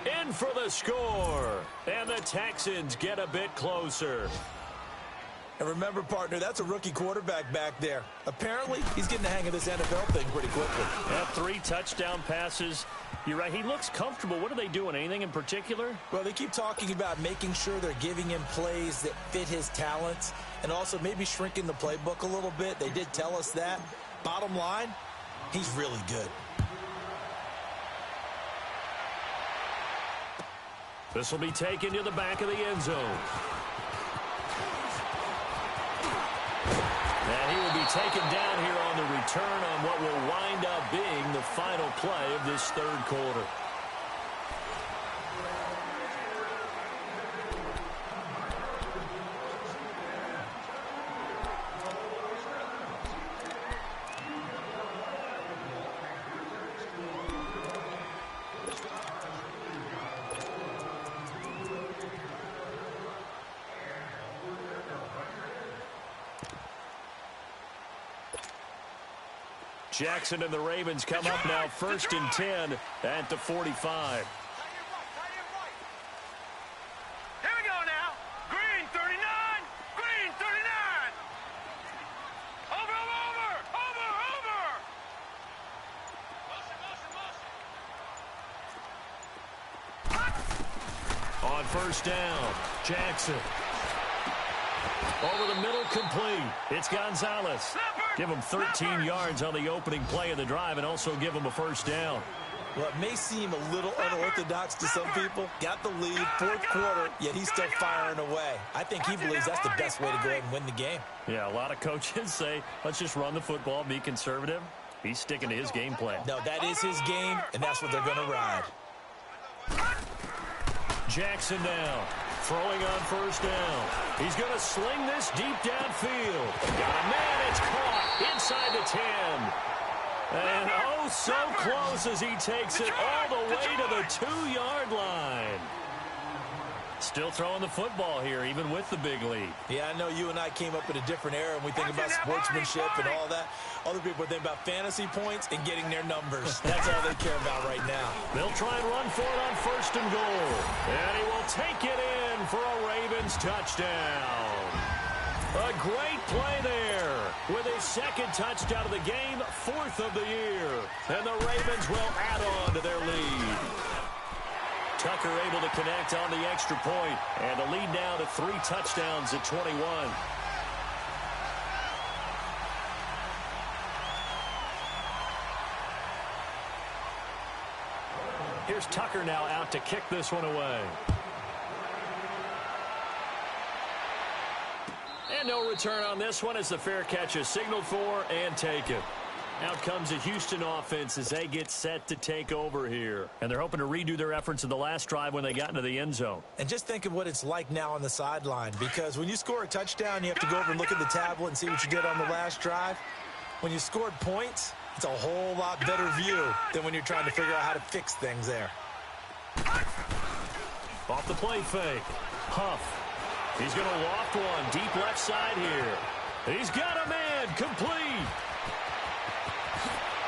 In for the score. And the Texans get a bit closer. And remember, partner, that's a rookie quarterback back there. Apparently, he's getting the hang of this NFL thing pretty quickly. Yeah, 3 touchdown passes. You're right. He looks comfortable. What are they doing? Anything in particular? Well, they keep talking about making sure they're giving him plays that fit his talents and also maybe shrinking the playbook a little bit. They did tell us that. Bottom line, he's really good. This will be taken to the back of the end zone. And he will be taken down here on the return on what will wind up being the final play of this third quarter. Jackson and the Ravens come up now 1st and 10 at the 45. Here we go now. Green 39. Green 39. Over. On 1st down, Jackson. Over the middle, complete. It's Gonzalez. Give him 13 yards on the opening play of the drive and also give him a 1st down. Well, it may seem a little unorthodox to some people. Got the lead, 4th quarter, yet he's still firing away. I think he believes that's the best way to go ahead and win the game. Yeah, a lot of coaches say, let's just run the football, be conservative. He's sticking to his game plan. No, that is his game, and that's what they're going to ride. Jackson now, throwing on 1st down. He's going to sling this deep downfield. Got a man, it's caught inside the 10. And oh, so close as he takes it all the way to the 2-yard line. Still throwing the football here, even with the big lead. Yeah, I know you and I came up in a different era, and we think about sportsmanship and all that. Other people think about fantasy points and getting their numbers. That's all they care about right now. They'll try and run for it on 1st and goal. And he will take it in for a Ravens touchdown. A great play there with his 2nd touchdown of the game, 4th of the year. And the Ravens will add on to their lead. Tucker able to connect on the extra point, and the lead now to 3 touchdowns at 21. Here's Tucker now out to kick this one away. And no return on this one as the fair catch is signaled for and taken. Out comes the Houston offense as they get set to take over here. And they're hoping to redo their efforts in the last drive when they got into the end zone. And just think of what it's like now on the sideline, because when you score a touchdown, you have to go over and look at the tablet and see what you did on the last drive. When you scored points, it's a whole lot better view than when you're trying to figure out how to fix things there. Off the play fake. Huff. He's going to loft one deep left side here. He's got a man complete.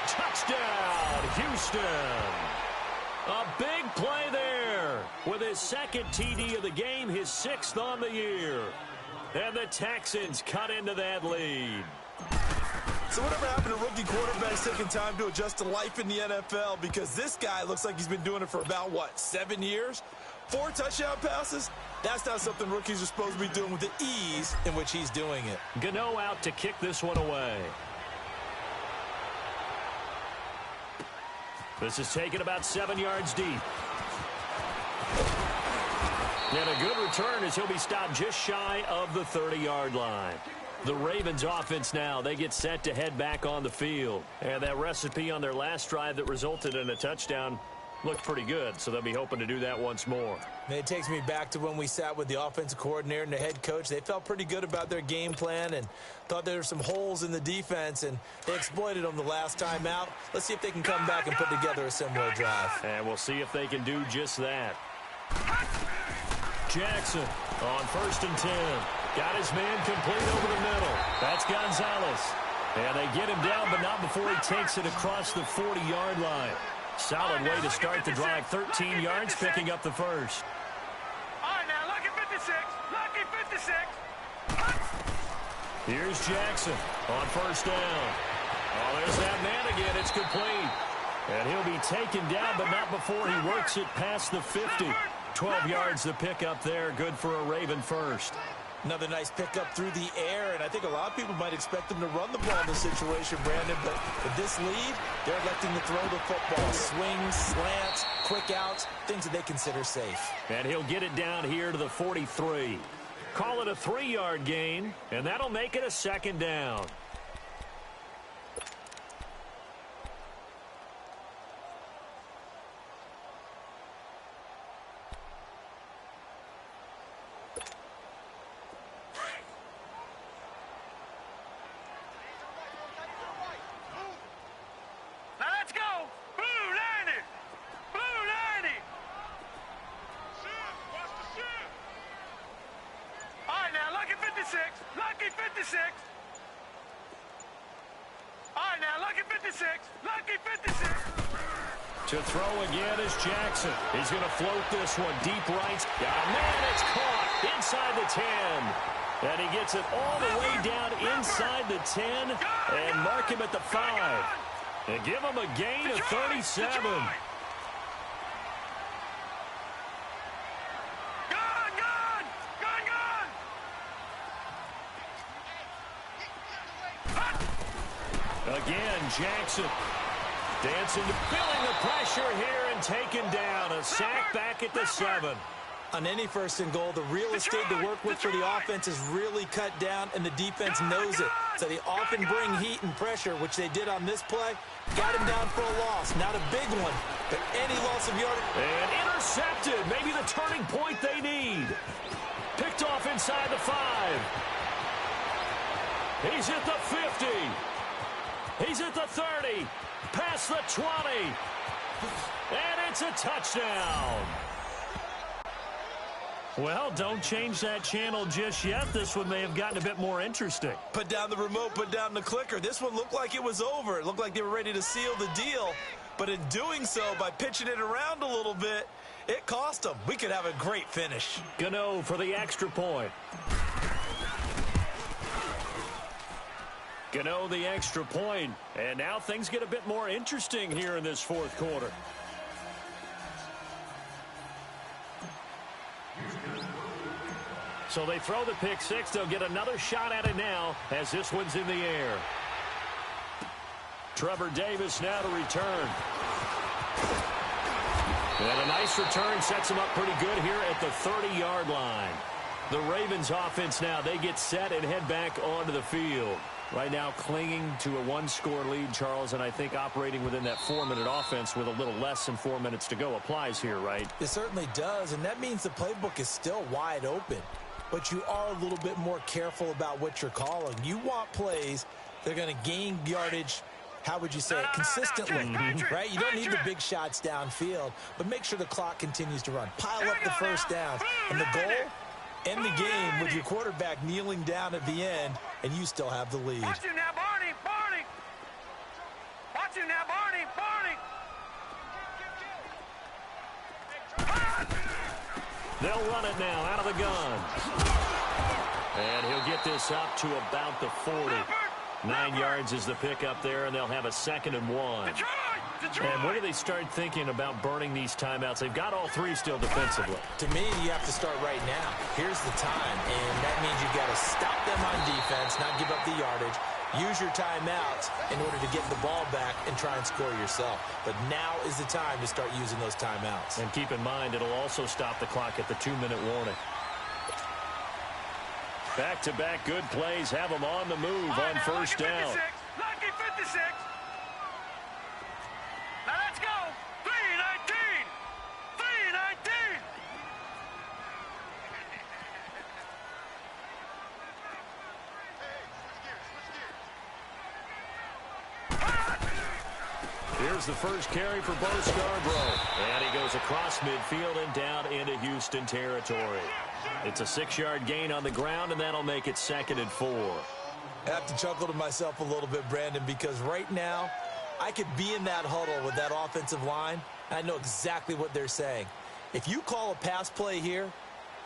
Touchdown, Houston. A big play there with his 2nd TD of the game, his 6th on the year. And the Texans cut into that lead. So whatever happened to rookie quarterbacks taking time to adjust to life in the NFL? Because this guy looks like he's been doing it for about, 7 years? 4 touchdown passes? That's not something rookies are supposed to be doing with the ease in which he's doing it. Gano out to kick this one away. This is taken about 7 yards deep. And a good return as he'll be stopped just shy of the 30-yard line. The Ravens offense now, they get set to head back on the field. And that recipe on their last drive that resulted in a touchdown looked pretty good, so they'll be hoping to do that once more. And it takes me back to when we sat with the offensive coordinator and the head coach. They felt pretty good about their game plan and thought there were some holes in the defense, and they exploited them the last time out. Let's see if they can come back and put together a similar drive. And we'll see if they can do just that. Jackson on 1st and 10. Got his man complete over the middle. That's Gonzalez. And they get him down, but not before he takes it across the 40-yard line. Solid way to start the drive. 13 yards, picking up the 1st. All right, now, lucky 56. Lucky 56. Here's Jackson on 1st down. Oh, there's that man again. It's complete. And he'll be taken down, but not before he works it past the 50. 12 yards to pick up there. Good for a Raven 1st. Another nice pickup through the air, and I think a lot of people might expect them to run the ball in this situation, Brandon, but with this lead, they're electing to throw the football. Swings, slants, quick outs, things that they consider safe. And he'll get it down here to the 43. Call it a 3-yard gain, and that'll make it a 2nd down. Lucky 56. To throw again is Jackson. He's going to float this one deep right. Got a man, it's caught inside the 10. And he gets it all the way down inside the 10 and mark him at the 5. And give him a gain of 37. Again, Jackson dancing, feeling the pressure here and taken down. A sack back at the 7. On any first and goal, the real estate to work with for the offense is really cut down, and the defense knows it. So they often bring heat and pressure, which they did on this play. Got him down for a loss. Not a big one, but any loss of yardage. And intercepted. Maybe the turning point they need. Picked off inside the 5. He's at the 50. He's at the 30. Past the 20. And it's a touchdown. Well, don't change that channel just yet. This one may have gotten a bit more interesting. Put down the remote, put down the clicker. This one looked like it was over. It looked like they were ready to seal the deal. But in doing so, by pitching it around a little bit, it cost them. We could have a great finish. Gano for the extra point. Gano the extra point. And now things get a bit more interesting here in this fourth quarter. So they throw the pick six. They'll get another shot at it now as this one's in the air. Trevor Davis now to return. And a nice return sets him up pretty good here at the 30-yard line. The Ravens offense now, they get set and head back onto the field. Right now clinging to a one-score lead, Charles, and I think operating within that 4-minute offense with a little less than 4 minutes to go applies here, right? It certainly does, and that means the playbook is still wide open. But you are a little bit more careful about what you're calling. You want plays that are going to gain yardage, how would you say it, consistently, right? You don't need the big shots downfield, but make sure the clock continues to run. Pile up the first downs. And the goal, end the game with your quarterback kneeling down at the end, and you still have the lead. Watch you now, Barney, Barney. Watch you now, Barney, Barney. They'll run it now out of the gun. And he'll get this up to about the 40. 9 yards is the pickup there, and they'll have a 2nd and 1. And when do they start thinking about burning these timeouts? They've got all 3 still defensively. To me, you have to start right now. Here's the time, and that means you've got to stop them on defense, not give up the yardage. Use your timeouts in order to get the ball back and try and score yourself. But now is the time to start using those timeouts. And keep in mind, it'll also stop the clock at the 2-minute warning. Back-to-back good plays have them on the move on first down. Lucky 56. Now let's go. 3-19. 3-19. Here's the first carry for Bo Scarborough. And he goes across midfield and down into Houston territory. It's a 6-yard gain on the ground, and that'll make it 2nd and 4. I have to chuckle to myself a little bit, Brandon, because right now I could be in that huddle with that offensive line. I know exactly what they're saying. If you call a pass play here,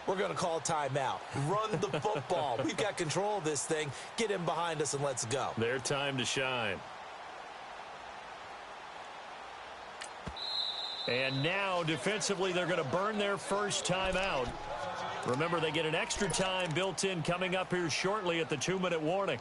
we're going to call a timeout. Run the football. We've got control of this thing. Get him behind us and let's go. Their time to shine. And now, defensively, they're going to burn their first timeout. Remember, they get an extra time built in coming up here shortly at the 2-minute warning.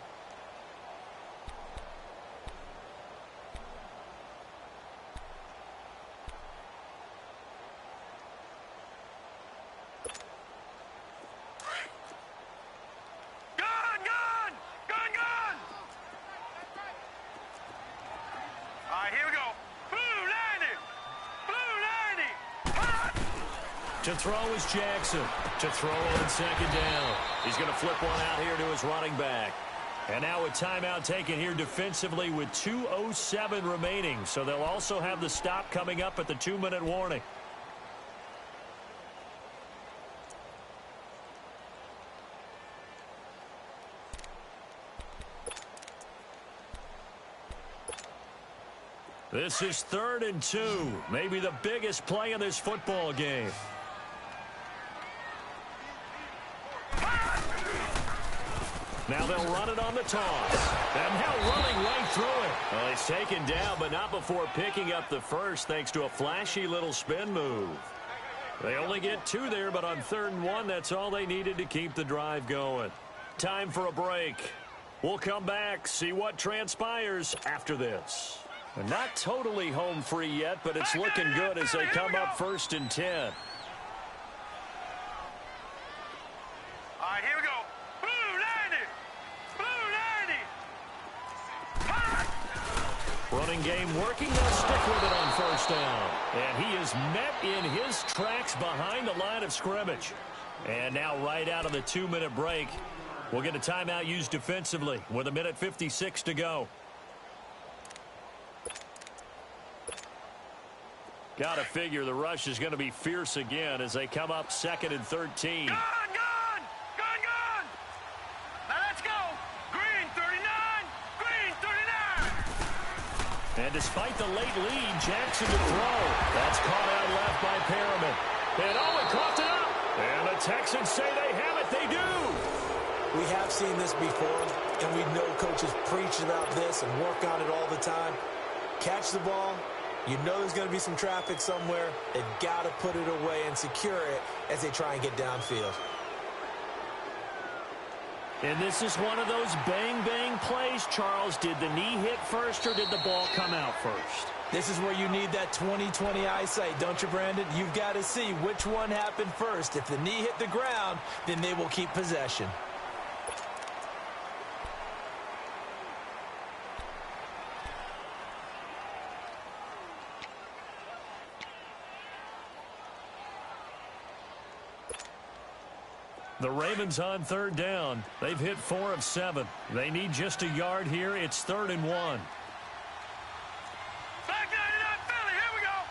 To throw is Jackson. To throw on 2nd down. He's going to flip one out here to his running back. And now a timeout taken here defensively with 2:07 remaining. So they'll also have the stop coming up at the 2-minute warning. This is 3rd and 2, maybe the biggest play of this football game. Now they'll run it on the toss. And now running right through it. Well, he's taken down, but not before picking up the first thanks to a flashy little spin move. They only get 2 there, but on 3rd and 1, that's all they needed to keep the drive going. Time for a break. We'll come back, see what transpires after this. They're not totally home free yet, but it's looking good as they come up 1st and 10. All right, here we go. Blue 90. Blue 90. Running game working. They'll stick with it on 1st down. And he is met in his tracks behind the line of scrimmage. And now right out of the 2-minute break, we'll get a timeout used defensively with 1:56 to go. Got to figure the rush is going to be fierce again as they come up 2nd and 13. Gone! Now let's go! Green 39! Green 39! And despite the late lead, Jackson to throw. That's caught out left by Perriman. And he caught it up. And the Texans say they have it. They do. We have seen this before, and we know coaches preach about this and work on it all the time. Catch the ball. You know there's going to be some traffic somewhere. They've got to put it away and secure it as they try and get downfield. And this is one of those bang-bang plays, Charles. Did the knee hit first or did the ball come out first? This is where you need that 20/20 eyesight, don't you, Brandon? You've got to see which one happened first. If the knee hit the ground, then they will keep possession. The Ravens on 3rd down. They've hit 4 of 7. They need just a yard here. It's 3rd and 1. Back 99 Philly, here we go!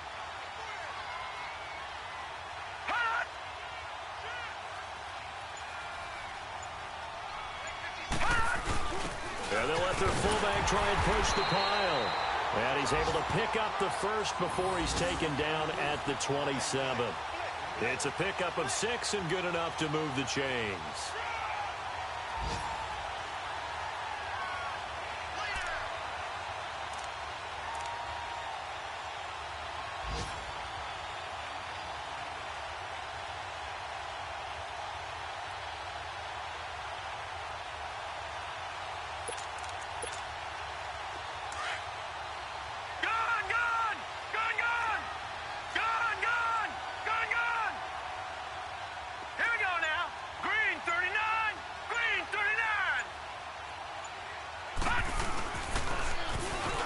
Hot! And they'll let their fullback try and push the pile. And he's able to pick up the first before he's taken down at the 27. It's a pickup of 6 and good enough to move the chains.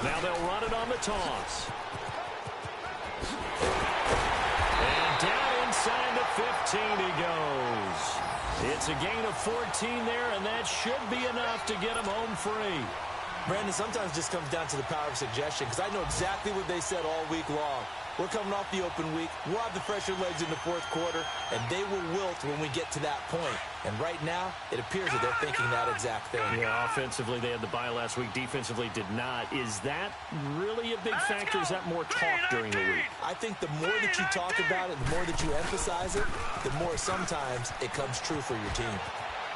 Now they'll run it on the toss. And down inside the 15 he goes. It's a gain of 14 there, and that should be enough to get him home free. Brandon, sometimes it just comes down to the power of suggestion, because I know exactly what they said all week long. We're coming off the open week. We'll have the fresher legs in the 4th quarter, and they will wilt when we get to that point. And right now, it appears that they're thinking that exact thing. Yeah, offensively, they had the bye last week. Defensively, did not. Is that really a big factor? Is that more talk during the week? I think the more that you talk about it, the more that you emphasize it, the more sometimes it comes true for your team.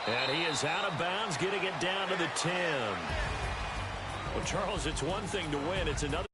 And he is out of bounds, getting it down to the 10. Well, Charles, it's one thing to win. It's another.